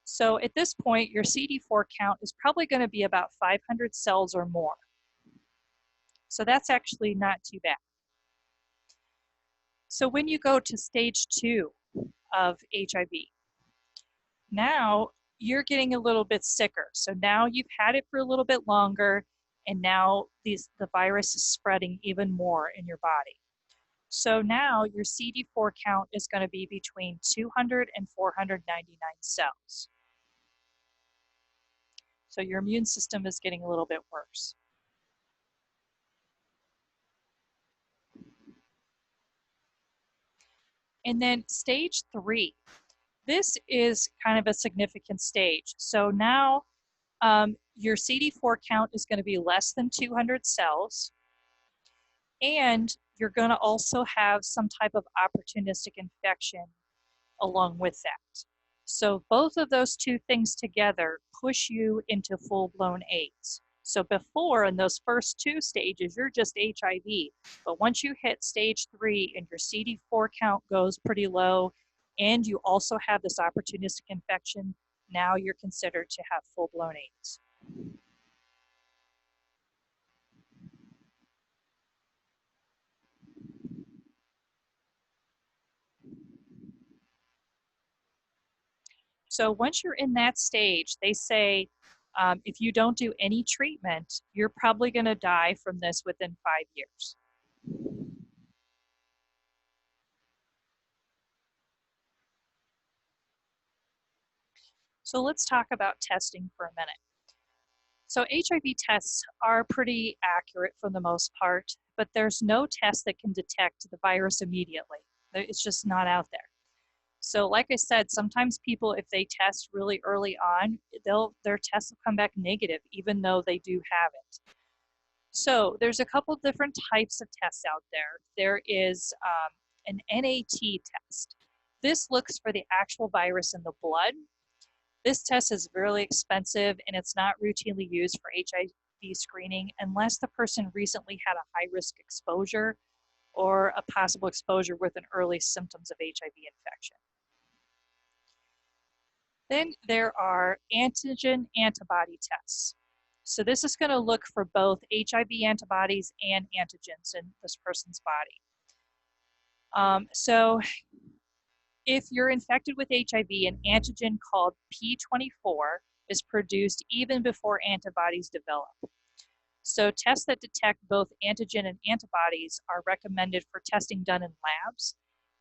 So at this point, your CD4 count is probably going to be about 500 cells or more. So that's actually not too bad. So when you go to stage 2 of HIV, now you're getting a little bit sicker. So now you've had it for a little bit longer, and now the virus is spreading even more in your body. So now your CD4 count is going to be between 200 and 499 cells. So your immune system is getting a little bit worse. And then stage 3. This is kind of a significant stage. So now your CD4 count is going to be less than 200 cells, and you're going to also have some type of opportunistic infection along with that. So both of those two things together push you into full-blown AIDS. So before, in those first 2 stages, you're just HIV. But once you hit stage 3 and your CD4 count goes pretty low, and you also have this opportunistic infection, now you're considered to have full-blown AIDS. So once you're in that stage, they say if you don't do any treatment, you're probably going to die from this within 5 years. So let's talk about testing for a minute. So HIV tests are pretty accurate for the most part, but there's no test that can detect the virus immediately. It's just not out there. So like I said, sometimes people, if they test really early on, their tests will come back negative, even though they do have it. So there's a couple different types of tests out there. There is an NAT test. This looks for the actual virus in the blood. This test is really expensive, and it's not routinely used for HIV screening unless the person recently had a high-risk exposure or a possible exposure with an early symptoms of HIV infection. Then there are antigen antibody tests. So this is going to look for both HIV antibodies and antigens in this person's body. So if you're infected with HIV, an antigen called P24 is produced even before antibodies develop. So tests that detect both antigen and antibodies are recommended for testing done in labs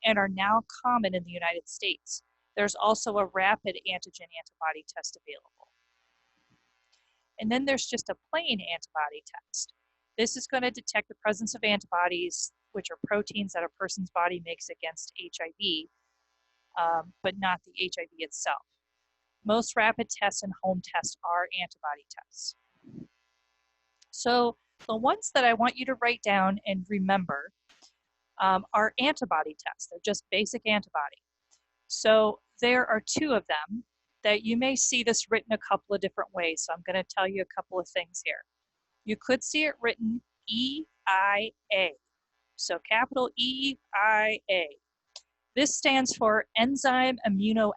and are now common in the United States. There's also a rapid antigen antibody test available. And then there's just a plain antibody test. This is going to detect the presence of antibodies, which are proteins that a person's body makes against HIV, but not the HIV itself. Most rapid tests and home tests are antibody tests. So the ones that I want you to write down and remember are antibody tests. They're just basic antibody. So there are two of them that you may see this written a couple of different ways. So I'm going to tell you a couple of things here. You could see it written EIA. So capital EIA. This stands for enzyme immunoassay.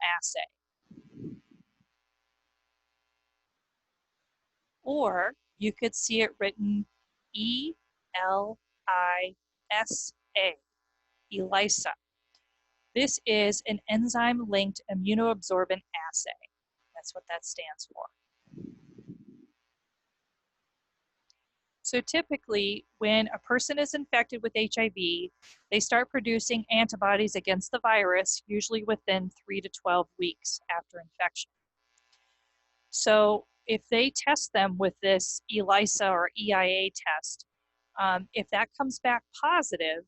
Or you could see it written ELISA, ELISA. This is an enzyme-linked immunoabsorbent assay. That's what that stands for. So typically, when a person is infected with HIV, they start producing antibodies against the virus, usually within 3 to 12 weeks after infection. So if they test them with this ELISA or EIA test, if that comes back positive,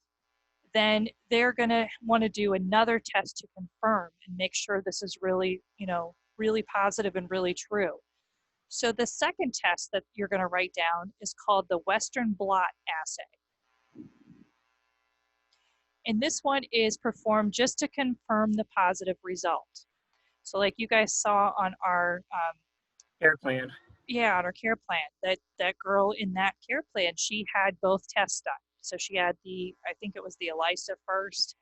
then they're going to want to do another test to confirm and make sure this is really, really positive and really true. So the second test that you're going to write down is called the Western blot assay. And this one is performed just to confirm the positive result. So like you guys saw on our Care plan. yeah, on our care plan, that girl in that care plan, she had both tests done. So she had I think it was the ELISA first,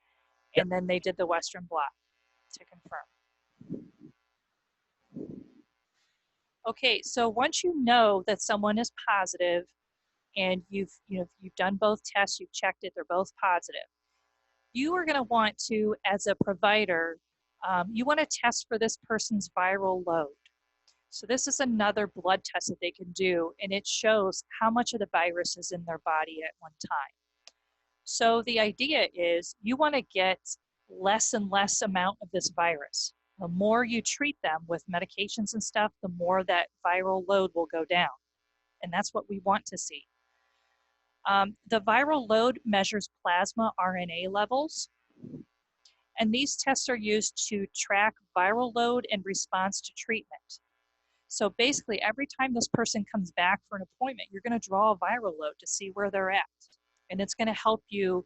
and then they did the Western blot to confirm. Okay, so once you know that someone is positive and you've done both tests, you've checked it, they're both positive, you are going to want to, as a provider, you want to test for this person's viral load. So this is another blood test that they can do, and it shows how much of the virus is in their body at one time. So the idea is you want to get less and less amount of this virus. The more you treat them with medications and stuff, the more that viral load will go down. And that's what we want to see. The viral load measures plasma RNA levels. And these tests are used to track viral load in response to treatment. So basically, every time this person comes back for an appointment, you're going to draw a viral load to see where they're at. And it's going to help you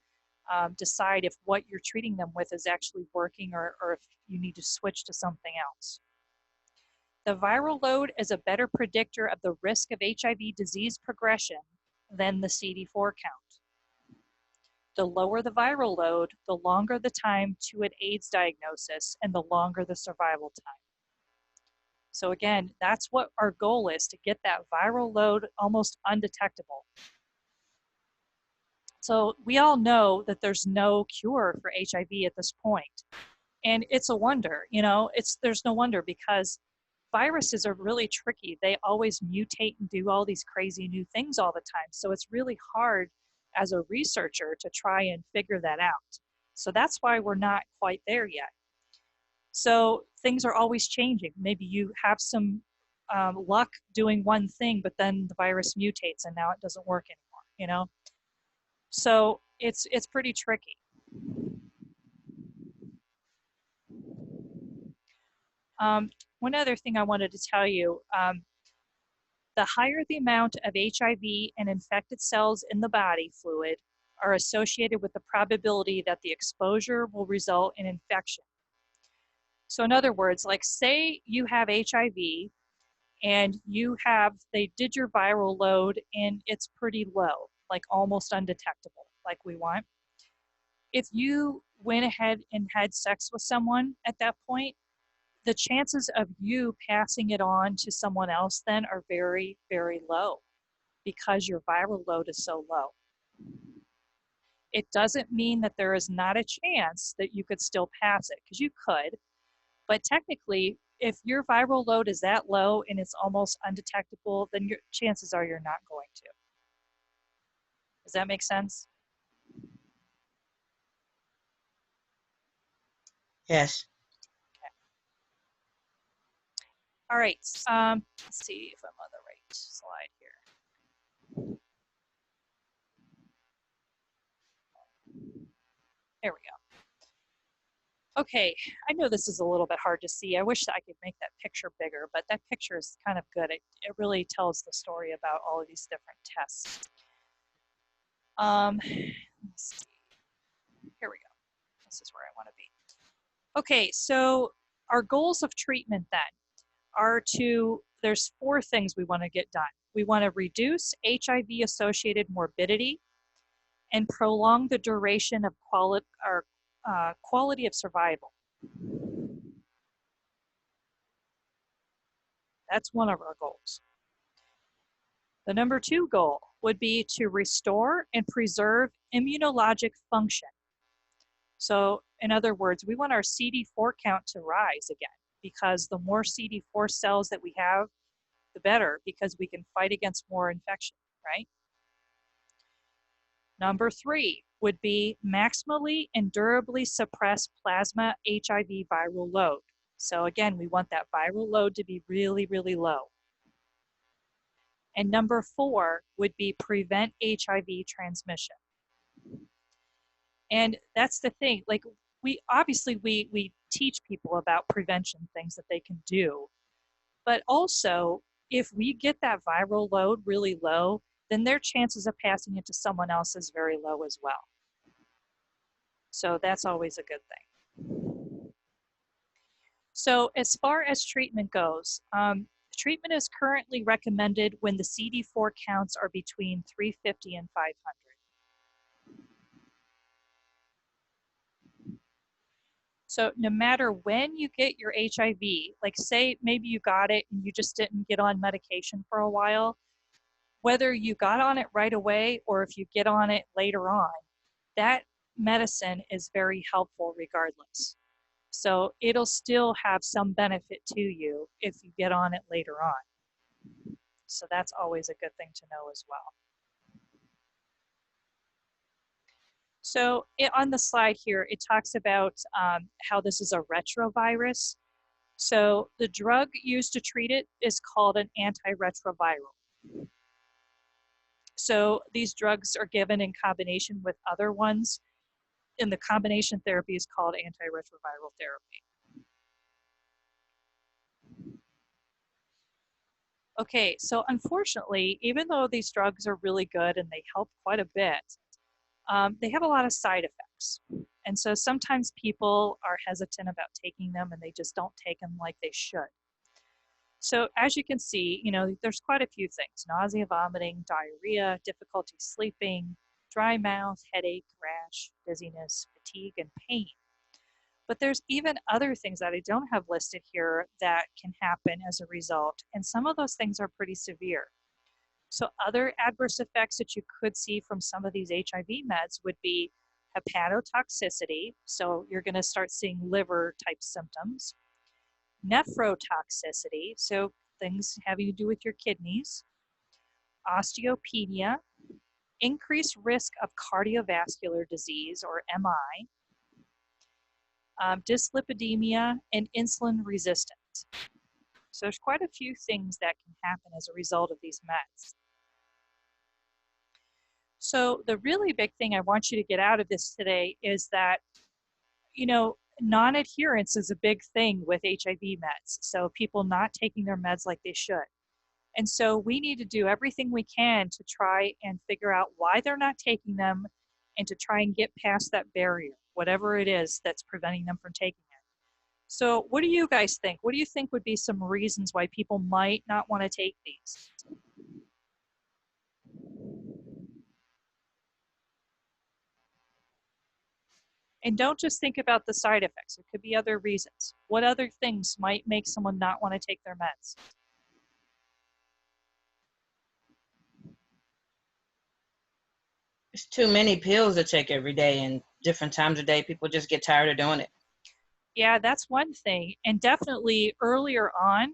decide if what you're treating them with is actually working or if you need to switch to something else. The viral load is a better predictor of the risk of HIV disease progression than the CD4 count. The lower the viral load, the longer the time to an AIDS diagnosis and the longer the survival time. So again, that's what our goal is, to get that viral load almost undetectable. So we all know that there's no cure for HIV at this point. And it's a wonder, there's no wonder, because viruses are really tricky. They always mutate and do all these crazy new things all the time. So it's really hard as a researcher to try and figure that out. So that's why we're not quite there yet. So things are always changing. Maybe you have some luck doing one thing, but then the virus mutates and now it doesn't work anymore, So it's pretty tricky. One other thing I wanted to tell you, the higher the amount of HIV and infected cells in the body fluid are associated with the probability that the exposure will result in infection. So in other words, like say you have HIV and they did your viral load and it's pretty low, like almost undetectable, like we want. If you went ahead and had sex with someone at that point, the chances of you passing it on to someone else then are very, very low because your viral load is so low. It doesn't mean that there is not a chance that you could still pass it, because you could, but technically, if your viral load is that low and it's almost undetectable, then your chances are you're not going to. Does that make sense? Yes. Okay. All right. Let's see if I'm on the right slide here. There we go. Okay, I know this is a little bit hard to see. I wish that I could make that picture bigger, but that picture is kind of good. It really tells the story about all of these different tests. Let's see. Here we go. This is where I want to be. Okay, so our goals of treatment then are there's 4 things we want to get done. We want to reduce HIV-associated morbidity and prolong the duration of quality of survival. That's one of our goals. The number 2 goal would be to restore and preserve immunologic function. So in other words, we want our CD4 count to rise again, because the more CD4 cells that we have, the better, because we can fight against more infection, right? Number 3 would be maximally and durably suppress plasma HIV viral load. So again, we want that viral load to be really, really low. And number 4 would be prevent HIV transmission. And that's the thing, like we teach people about prevention, things that they can do. But also, if we get that viral load really low, then their chances of passing it to someone else is very low as well. So that's always a good thing. So as far as treatment goes, treatment is currently recommended when the CD4 counts are between 350 and 500. So no matter when you get your HIV, like say maybe you got it and you just didn't get on medication for a while, whether you got on it right away or if you get on it later on, that medicine is very helpful regardless. So it'll still have some benefit to you if you get on it later on. So that's always a good thing to know as well. So on the slide here, it talks about how this is a retrovirus. So the drug used to treat it is called an antiretroviral. So these drugs are given in combination with other ones, and the combination therapy is called antiretroviral therapy. Okay, so unfortunately, even though these drugs are really good and they help quite a bit, they have a lot of side effects. And so sometimes people are hesitant about taking them and they just don't take them like they should. So as you can see, you know, there's quite a few things: nausea, vomiting, diarrhea, difficulty sleeping, dry mouth, headache, rash, dizziness, fatigue, and pain. But there's even other things that I don't have listed here that can happen as a result, and some of those things are pretty severe. So other adverse effects that you could see from some of these HIV meds would be hepatotoxicity, so you're going to start seeing liver type symptoms, nephrotoxicity, so things having to do with your kidneys, osteopenia, increased risk of cardiovascular disease or MI, dyslipidemia, and insulin resistance. So there's quite a few things that can happen as a result of these meds. So the really big thing I want you to get out of this today is that, you know, non-adherence is a big thing with HIV meds. So people not taking their meds like they should. And so we need to do everything we can to try and figure out why they're not taking them and to try and get past that barrier, whatever it is that's preventing them from taking it. So what do you guys think? What do you think would be some reasons why people might not want to take these? And don't just think about the side effects. It could be other reasons. What other things might make someone not want to take their meds? It's too many pills to take every day and different times of day. People just get tired of doing it. Yeah, that's one thing. And definitely earlier on,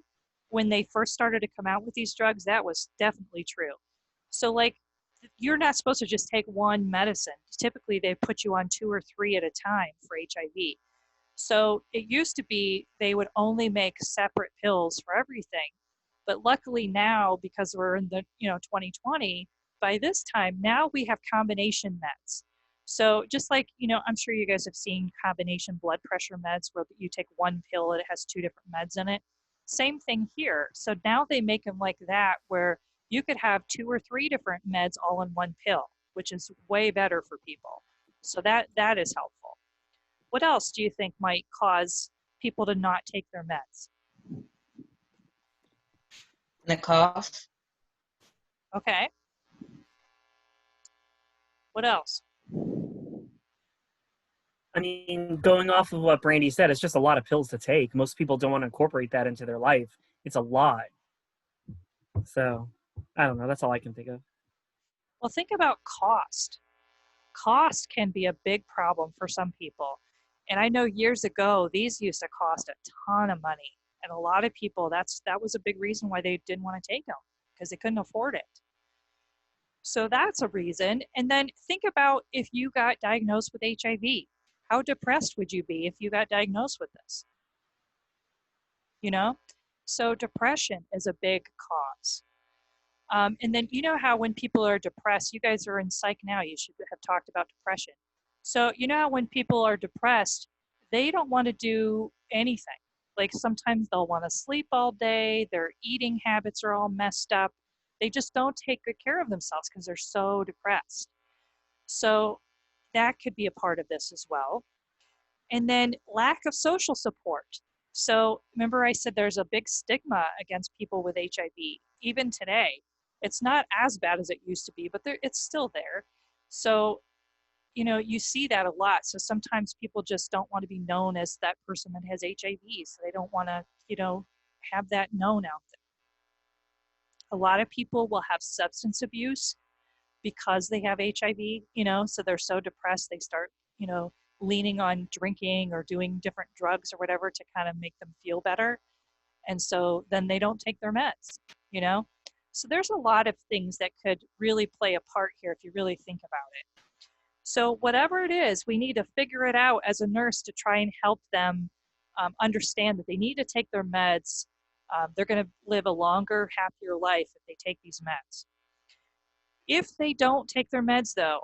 when they first started to come out with these drugs, that was definitely true. So like, you're not supposed to just take one medicine. Typically, they put you on 2 or 3 at a time for HIV. So it used to be they would only make separate pills for everything. But luckily now, because we're in the 2020, by this time now we have combination meds. So just like, I'm sure you guys have seen combination blood pressure meds where you take one pill and it has two different meds in it. Same thing here. So now they make them like that, where you could have 2 or 3 different meds all in one pill, which is way better for people. So that is helpful. What else do you think might cause people to not take their meds? The cost. Okay. What else? I mean, going off of what Brandy said, it's just a lot of pills to take. Most people don't want to incorporate that into their life. It's a lot. So, I don't know. That's all I can think of. Well, think about cost. Cost can be a big problem for some people. And I know years ago, these used to cost a ton of money. And a lot of people, that was a big reason why they didn't want to take them, because they couldn't afford it. So that's a reason. And then think about if you got diagnosed with HIV. How depressed would you be if you got diagnosed with this? So depression is a big cause. And then how when people are depressed, you guys are in psych now, you should have talked about depression. So how when people are depressed, they don't want to do anything. Like sometimes they'll want to sleep all day, their eating habits are all messed up. They just don't take good care of themselves because they're so depressed. So that could be a part of this as well. And then lack of social support. So remember I said there's a big stigma against people with HIV. Even today, it's not as bad as it used to be, but it's still there. So, you see that a lot. So sometimes people just don't want to be known as that person that has HIV. So they don't want to, have that known out there. A lot of people will have substance abuse because they have HIV, so they're so depressed, they start, leaning on drinking or doing different drugs or whatever to kind of make them feel better. And so then they don't take their meds, So there's a lot of things that could really play a part here if you really think about it. So whatever it is, we need to figure it out as a nurse to try and help them understand that they need to take their meds. They're going to live a longer, happier life if they take these meds. If they don't take their meds, though,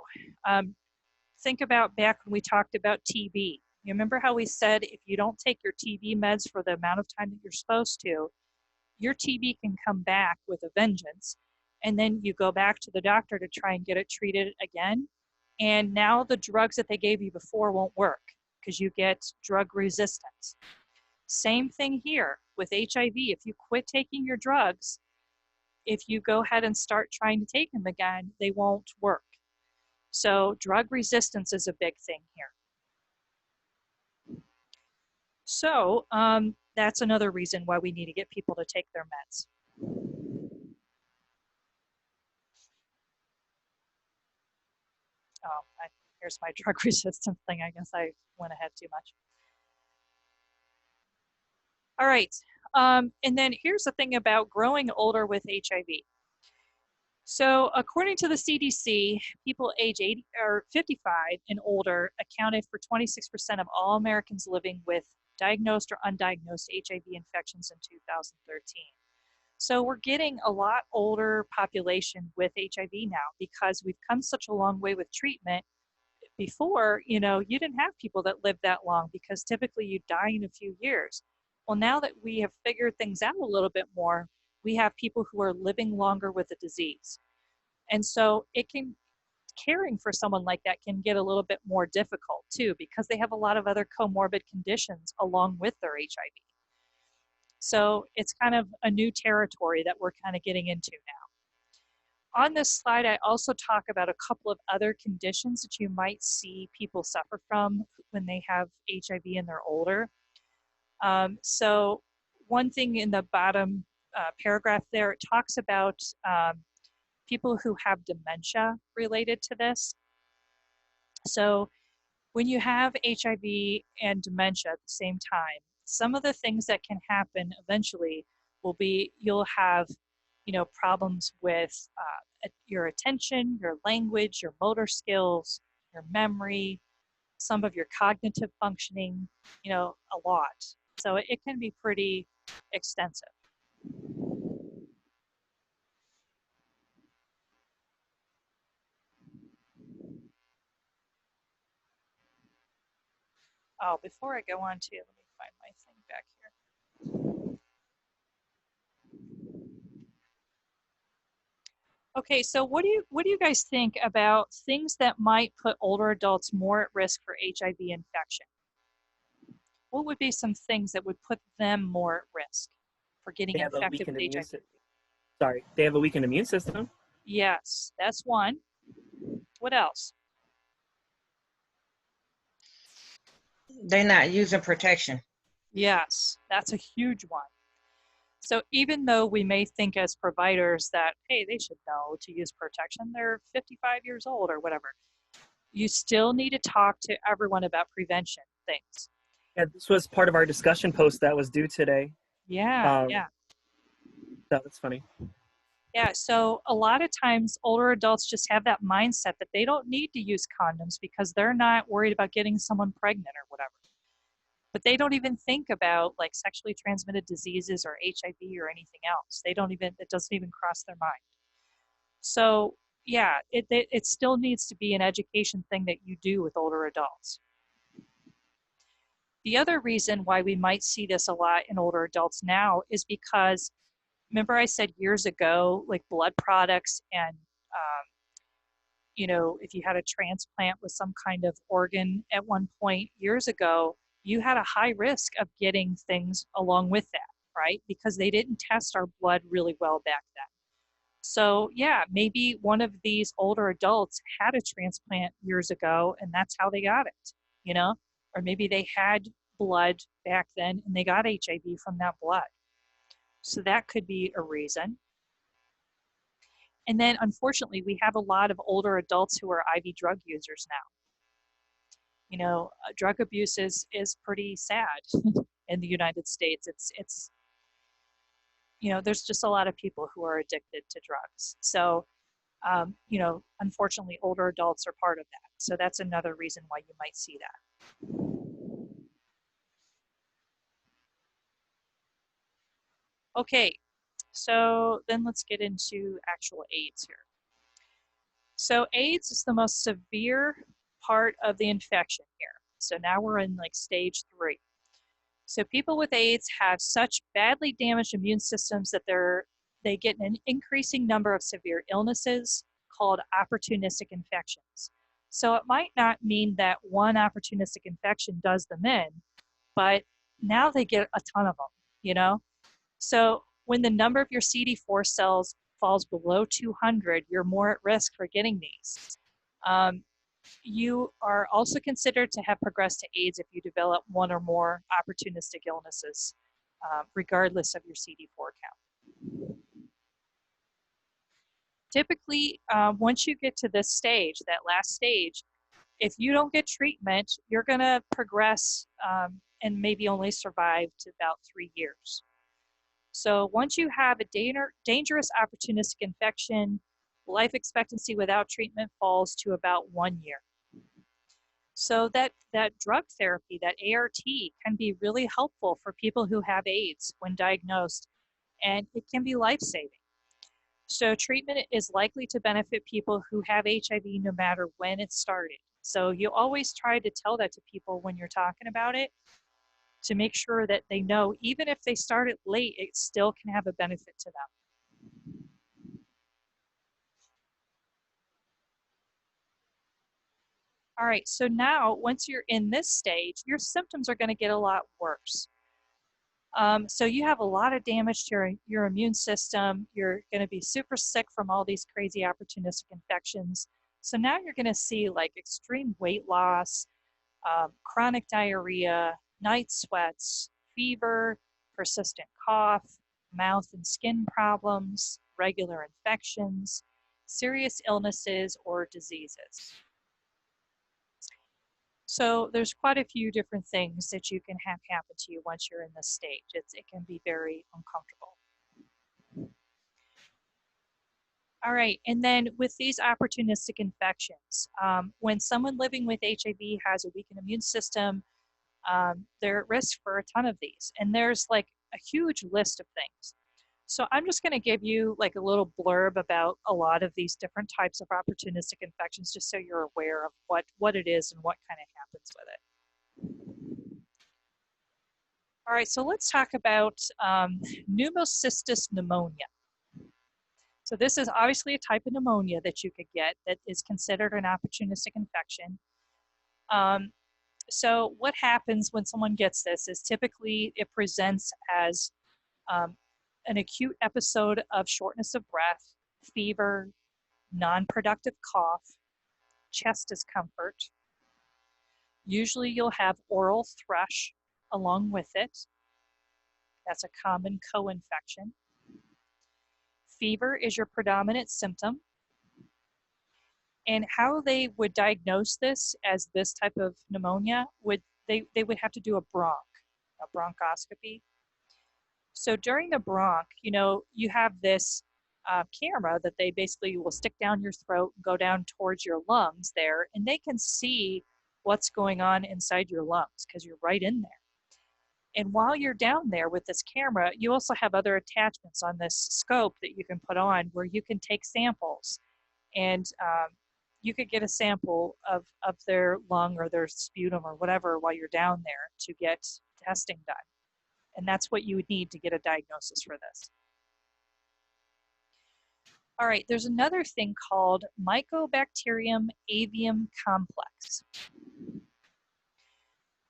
think about back when we talked about TB. You remember how we said if you don't take your TB meds for the amount of time that you're supposed to, your TB can come back with a vengeance. And then you go back to the doctor to try and get it treated again. And now the drugs that they gave you before won't work because you get drug resistance. Same thing here with HIV. If you quit taking your drugs, if you go ahead and start trying to take them again, they won't work. So drug resistance is a big thing here. So that's another reason why we need to get people to take their meds. Oh, here's my drug resistance thing. I guess I went ahead too much. All right. And then here's the thing about growing older with HIV. So according to the CDC, people age 80 or 55 and older accounted for 26% of all Americans living with diagnosed or undiagnosed HIV infections in 2013. So we're getting a lot older population with HIV now because we've come such a long way with treatment. Before, you didn't have people that lived that long because typically you die in a few years. Well, now that we have figured things out a little bit more, we have people who are living longer with the disease. And so caring for someone like that can get a little bit more difficult too, because they have a lot of other comorbid conditions along with their HIV. So it's kind of a new territory that we're kind of getting into now. On this slide, I also talk about a couple of other conditions that you might see people suffer from when they have HIV and they're older. So one thing in the bottom paragraph there, it talks about people who have dementia related to this. So when you have HIV and dementia at the same time, some of the things that can happen eventually will be you'll have problems with your attention, your language, your motor skills, your memory, some of your cognitive functioning, a lot. So it can be pretty extensive. Oh, before I go on to, let me find my thing back here. Okay, so what do you guys think about things that might put older adults more at risk for HIV infection? What would be some things that would put them more at risk for getting They have a infected weakened with immune HIV? system. Sorry, they have a weakened immune system. Yes, that's one. What else? They're not using protection. Yes, that's a huge one. So even though we may think as providers that, hey, they should know to use protection, they're 55 years old or whatever, you still need to talk to everyone about prevention things. Yeah, this was part of our discussion post that was due today. Yeah, yeah. That's funny. Yeah, so a lot of times older adults just have that mindset that they don't need to use condoms because they're not worried about getting someone pregnant or whatever. But they don't even think about like sexually transmitted diseases or HIV or anything else. It doesn't even cross their mind. So yeah, it still needs to be an education thing that you do with older adults. The other reason why we might see this a lot in older adults now is because, remember I said years ago, like blood products and, if you had a transplant with some kind of organ at one point years ago, you had a high risk of getting things along with that, right? Because they didn't test our blood really well back then. So yeah, maybe one of these older adults had a transplant years ago and that's how they got it, or maybe they had blood back then and they got HIV from that blood. So that could be a reason. And then unfortunately, we have a lot of older adults who are IV drug users now. Drug abuse is pretty sad in the United States. It's there's just a lot of people who are addicted to drugs. So, unfortunately, older adults are part of that. So that's another reason why you might see that. Okay, so then let's get into actual AIDS here. So AIDS is the most severe part of the infection here. So now we're in like stage 3. So people with AIDS have such badly damaged immune systems that they get an increasing number of severe illnesses called opportunistic infections. So it might not mean that one opportunistic infection does them in, but now they get a ton of them. So when the number of your CD4 cells falls below 200, you're more at risk for getting these. You are also considered to have progressed to AIDS if you develop one or more opportunistic illnesses, regardless of your CD4 count. Typically, once you get to this stage, that last stage, if you don't get treatment, you're going to progress and maybe only survive to about 3 years. So once you have a dangerous opportunistic infection, life expectancy without treatment falls to about 1 year. So that drug therapy, that ART, can be really helpful for people who have AIDS when diagnosed, and it can be life-saving. So treatment is likely to benefit people who have HIV no matter when it started. So you always try to tell that to people when you're talking about it, to make sure that they know even if they start it late, it still can have a benefit to them. All right, so now once you're in this stage, your symptoms are going to get a lot worse. So you have a lot of damage to your immune system. You're going to be super sick from all these crazy opportunistic infections. So now you're going to see like extreme weight loss, chronic diarrhea, night sweats, fever, persistent cough, mouth and skin problems, regular infections, serious illnesses or diseases. So there's quite a few different things that you can have happen to you once you're in this stage. It can be very uncomfortable. All right, and then with these opportunistic infections, when someone living with HIV has a weakened immune system, they're at risk for a ton of these. And there's like a huge list of things. So I'm just going to give you like a little blurb about a lot of these different types of opportunistic infections, just so you're aware of what it is and what kind of happens with it. All right, so let's talk about pneumocystis pneumonia. So this is obviously a type of pneumonia that you could get that is considered an opportunistic infection. So what happens when someone gets this is typically it presents as an acute episode of shortness of breath, fever, non-productive cough, chest discomfort. Usually you'll have oral thrush along with it. That's a common co-infection. Fever is your predominant symptom. And how they would diagnose this as this type of pneumonia they would have to do a bronchoscopy. So during the bronch, you have this camera that they basically will stick down your throat and go down towards your lungs there, and they can see what's going on inside your lungs because you're right in there. And while you're down there with this camera, you also have other attachments on this scope that you can put on where you can take samples. And you could get a sample of their lung or their sputum or whatever while you're down there to get testing done. And that's what you would need to get a diagnosis for this. All right, there's another thing called Mycobacterium avium complex.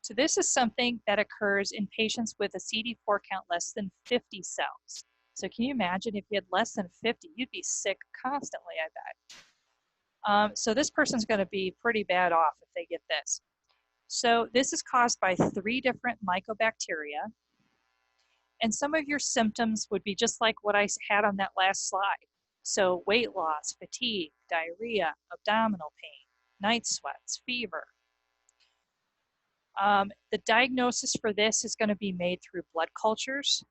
So this is something that occurs in patients with a CD4 count less than 50 cells. So can you imagine if you had less than 50, you'd be sick constantly, I bet. So this person's going to be pretty bad off if they get this. So this is caused by 3 different mycobacteria. And some of your symptoms would be just like what I had on that last slide. So weight loss, fatigue, diarrhea, abdominal pain, night sweats, fever. The diagnosis for this is going to be made through blood cultures.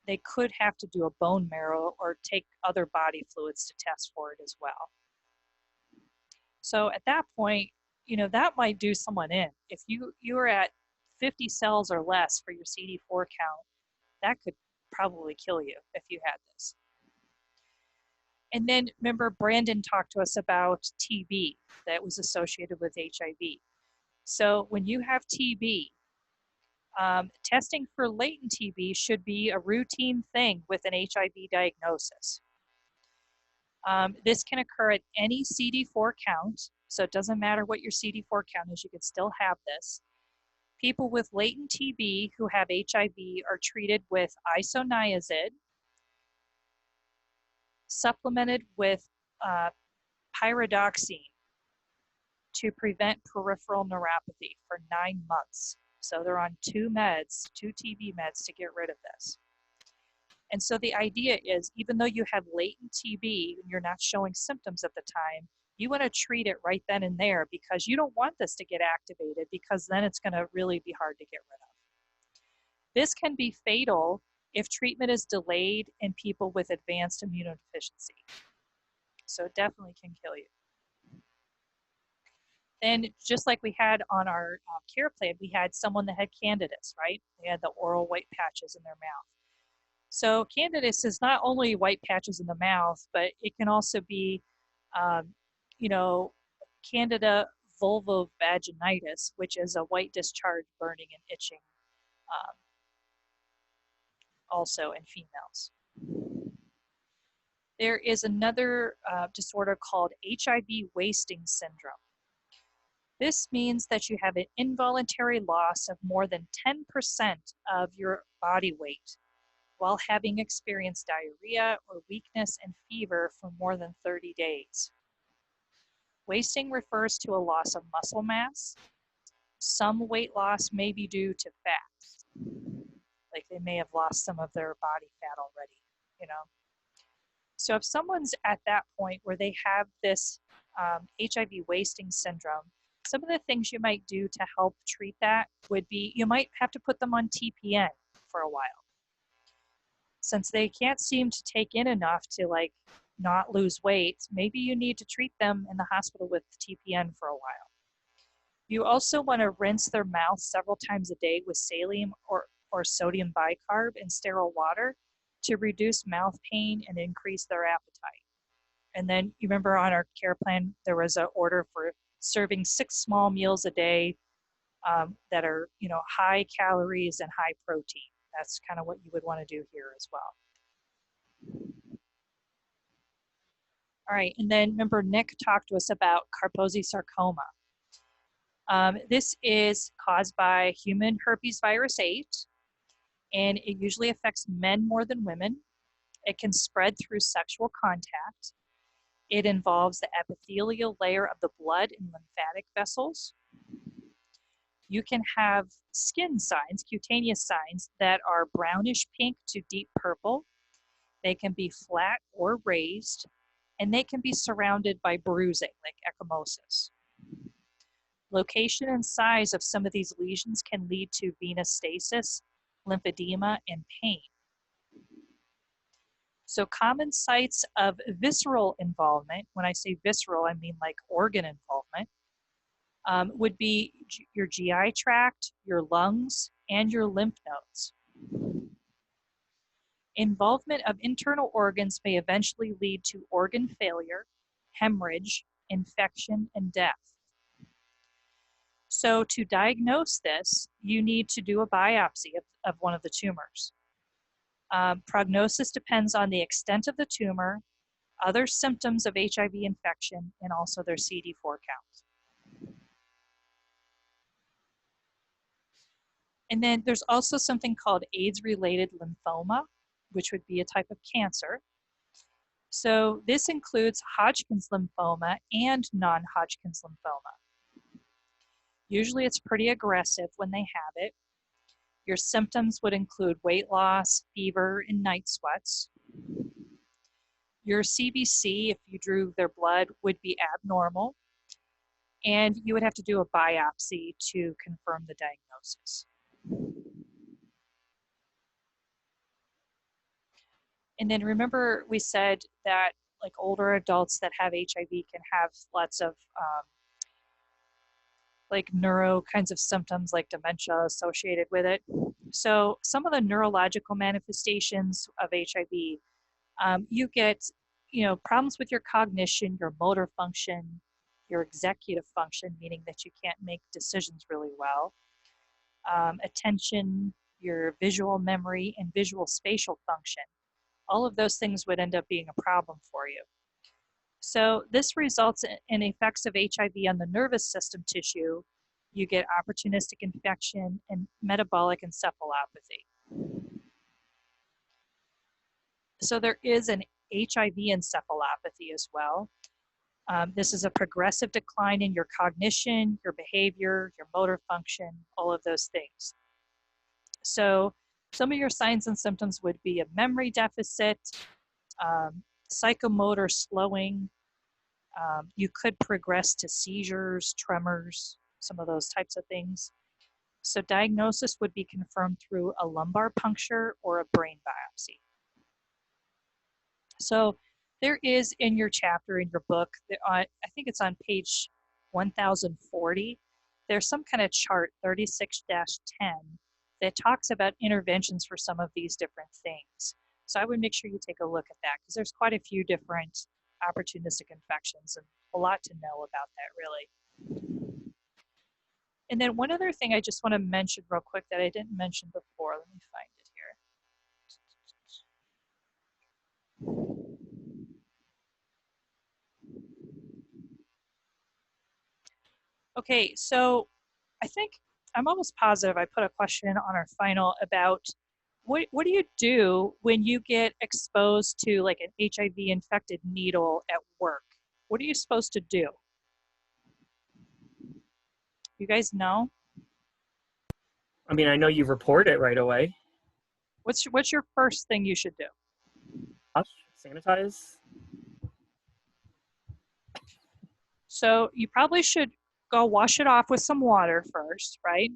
They could have to do a bone marrow or take other body fluids to test for it as well. So at that point, that might do someone in. If you are at 50 cells or less for your CD4 count, that could probably kill you if you had this. And then remember, Brandon talked to us about TB that was associated with HIV. So when you have TB, testing for latent TB should be a routine thing with an HIV diagnosis. This can occur at any CD4 count, so it doesn't matter what your CD4 count is, you can still have this. People with latent TB who have HIV are treated with isoniazid, supplemented with pyridoxine to prevent peripheral neuropathy for 9 months. So they're on 2 TB meds to get rid of this. And so the idea is, even though you have latent TB and you're not showing symptoms at the time, you want to treat it right then and there because you don't want this to get activated because then it's going to really be hard to get rid of. This can be fatal if treatment is delayed in people with advanced immunodeficiency. So it definitely can kill you. And just like we had on our care plan, we had someone that had candidus, right? They had the oral white patches in their mouth. So candidus is not only white patches in the mouth, but it can also be, Candida vulvovaginitis, which is a white discharge, burning and itching also in females. There is another disorder called HIV wasting syndrome. This means that you have an involuntary loss of more than 10% of your body weight while having experienced diarrhea or weakness and fever for more than 30 days. Wasting refers to a loss of muscle mass. Some weight loss may be due to fat, like they may have lost some of their body fat already, So if someone's at that point where they have this HIV wasting syndrome, some of the things you might do to help treat that would be, you might have to put them on TPN for a while. Since they can't seem to take in enough to not lose weight, maybe you need to treat them in the hospital with TPN for a while. You also want to rinse their mouth several times a day with saline or sodium bicarb in sterile water to reduce mouth pain and increase their appetite. And then you remember on our care plan, there was an order for serving 6 small meals a day that are, high calories and high protein. That's kind of what you would want to do here as well. All right, and then remember Nick talked to us about Kaposi sarcoma. This is caused by human herpes virus 8, and it usually affects men more than women. It can spread through sexual contact. It involves the epithelial layer of the blood and lymphatic vessels. You can have skin signs, cutaneous signs, that are brownish pink to deep purple. They can be flat or raised, and they can be surrounded by bruising, like ecchymosis. Location and size of some of these lesions can lead to venous stasis, lymphedema, and pain. So common sites of visceral involvement, when I say visceral, I mean like organ involvement, would be your GI tract, your lungs, and your lymph nodes. Involvement of internal organs may eventually lead to organ failure, hemorrhage, infection, and death. So to diagnose this, you need to do a biopsy of one of the tumors. Prognosis depends on the extent of the tumor, other symptoms of HIV infection, and also their CD4 count. And then there's also something called AIDS-related lymphoma, which would be a type of cancer. So this includes Hodgkin's lymphoma and non-Hodgkin's lymphoma. Usually it's pretty aggressive when they have it. Your symptoms would include weight loss, fever, and night sweats. Your CBC, if you drew their blood, would be abnormal. And you would have to do a biopsy to confirm the diagnosis. And then remember we said that like older adults that have HIV can have lots of like neuro kinds of symptoms like dementia associated with it. So some of the neurological manifestations of HIV, you get, problems with your cognition, your motor function, your executive function, meaning that you can't make decisions really well, attention, your visual memory, and visual spatial function. All of those things would end up being a problem for you. So this results in effects of HIV on the nervous system tissue. You get opportunistic infection and metabolic encephalopathy. So there is an HIV encephalopathy as well. This is a progressive decline in your cognition, your behavior, your motor function, all of those things. So some of your signs and symptoms would be a memory deficit, psychomotor slowing. You could progress to seizures, tremors, some of those types of things. So diagnosis would be confirmed through a lumbar puncture or a brain biopsy. So there is in your chapter, in your book, I think it's on page 1040, there's some kind of chart, 36-10, that talks about interventions for some of these different things. So I would make sure you take a look at that because there's quite a few different opportunistic infections and a lot to know about that really. And then one other thing I just want to mention real quick that I didn't mention before, let me find it here. Okay, so I think I'm almost positive I put a question on our final about what do you do when you get exposed to like an HIV infected needle at work? What are you supposed to do? You guys know? I mean, I know you report it right away. What's your first thing you should do? Wash, sanitize. So you probably should go wash it off with some water first, right?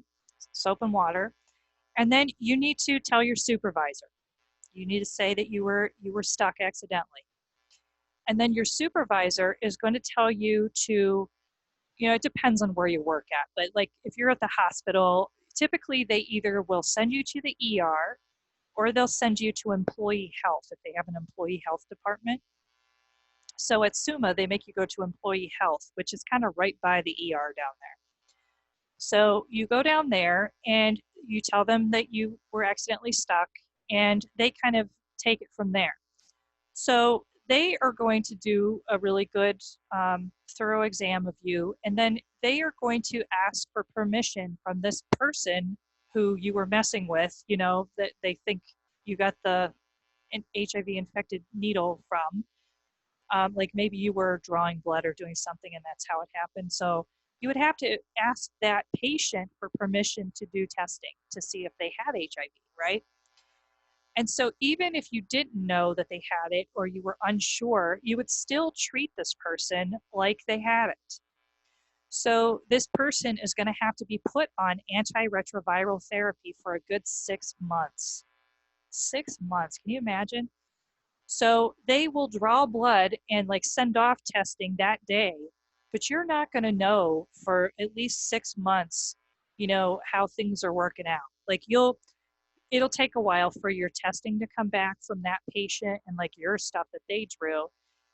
Soap and water. And then you need to tell your supervisor. You need to say that you were stuck accidentally. And then your supervisor is going to tell you to, it depends on where you work at, but like if you're at the hospital, typically they either will send you to the ER or they'll send you to employee health if they have an employee health department. So at SUMA, they make you go to employee health, which is kind of right by the ER down there. So you go down there and you tell them that you were accidentally stuck, and they kind of take it from there. So they are going to do a really good, thorough exam of you, and then they are going to ask for permission from this person who you were messing with, you know, that they think you got the HIV infected needle from. Like maybe you were drawing blood or doing something and that's how it happened. So you would have to ask that patient for permission to do testing to see if they had HIV, right? And so even if you didn't know that they had it or you were unsure, you would still treat this person like they had it. So this person is going to have to be put on antiretroviral therapy for a good 6 months. 6 months, can you imagine? So they will draw blood and like send off testing that day, but you're not going to know for at least 6 months, you know, how things are working out. Like it'll take a while for your testing to come back from that patient and like your stuff that they drew,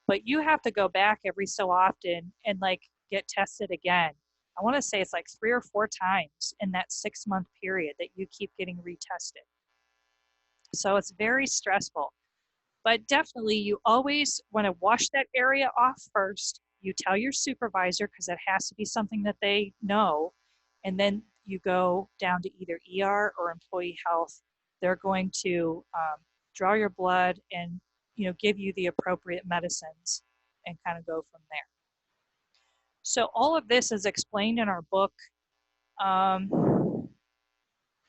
but you have to go back every so often and like get tested again. I want to say it's like 3 or 4 times in that 6-month period that you keep getting retested. So it's very stressful. But definitely, you always want to wash that area off first. You tell your supervisor because it has to be something that they know. And then you go down to either ER or employee health. They're going to draw your blood and, you know, give you the appropriate medicines and kind of go from there. So all of this is explained in our book. I don't know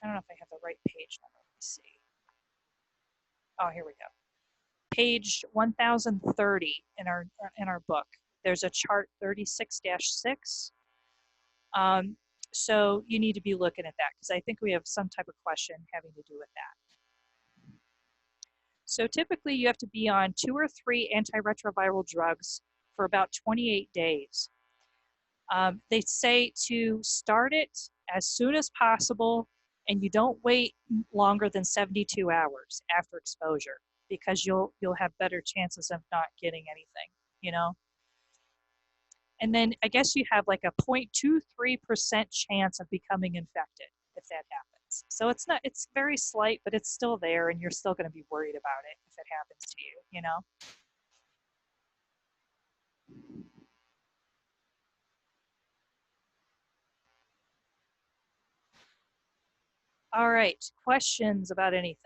if I have the right page number. Let me see. Oh, here we go. Page 1030 in our book. There's a chart 36-6. So you need to be looking at that because I think we have some type of question having to do with that. So typically you have to be on 2 or 3 antiretroviral drugs for about 28 days. They say to start it as soon as possible, and you don't wait longer than 72 hours after exposure, because you'll have better chances of not getting anything, you know? And then I guess you have like a 0.23% chance of becoming infected if that happens. So it's very slight, but it's still there and you're still going to be worried about it if it happens to you, you know? All right, questions about anything?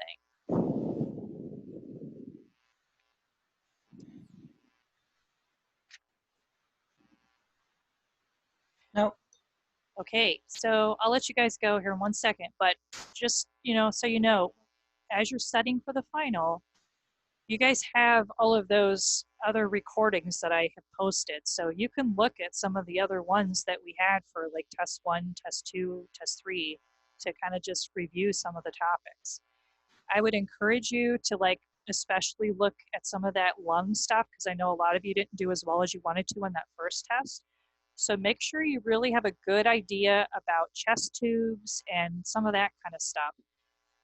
Nope. Okay, so I'll let you guys go here in 1 second, but just, you know, so you know, as you're studying for the final, you guys have all of those other recordings that I have posted. So you can look at some of the other ones that we had for like test 1, test 2, test 3 to kind of just review some of the topics. I would encourage you to like especially look at some of that lung stuff because I know a lot of you didn't do as well as you wanted to on that first test. So make sure you really have a good idea about chest tubes and some of that kind of stuff.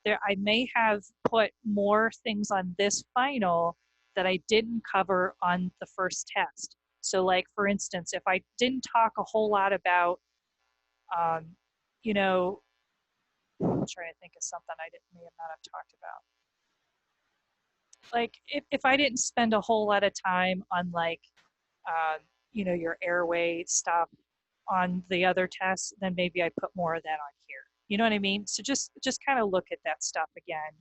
There, I may have put more things on this final that I didn't cover on the first test. So like, for instance, if I didn't talk a whole lot about, you know, I'm trying to think of something I may have not have talked about. Like if I didn't spend a whole lot of time on like, you know, your airway stuff on the other tests, then maybe I put more of that on here. You know what I mean? So just kind of look at that stuff again.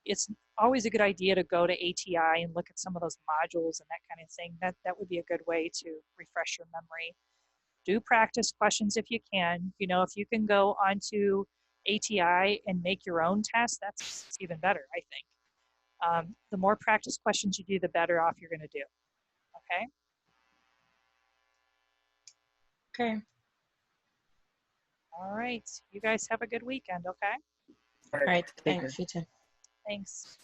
It's always a good idea to go to ATI and look at some of those modules and that kind of thing. That would be a good way to refresh your memory. Do practice questions if you can. You know, if you can go onto ATI and make your own test, that's even better, I think. The more practice questions you do, the better off you're going to do. Okay? Okay. All right. You guys have a good weekend, okay? All right. Thanks. You too. Thanks.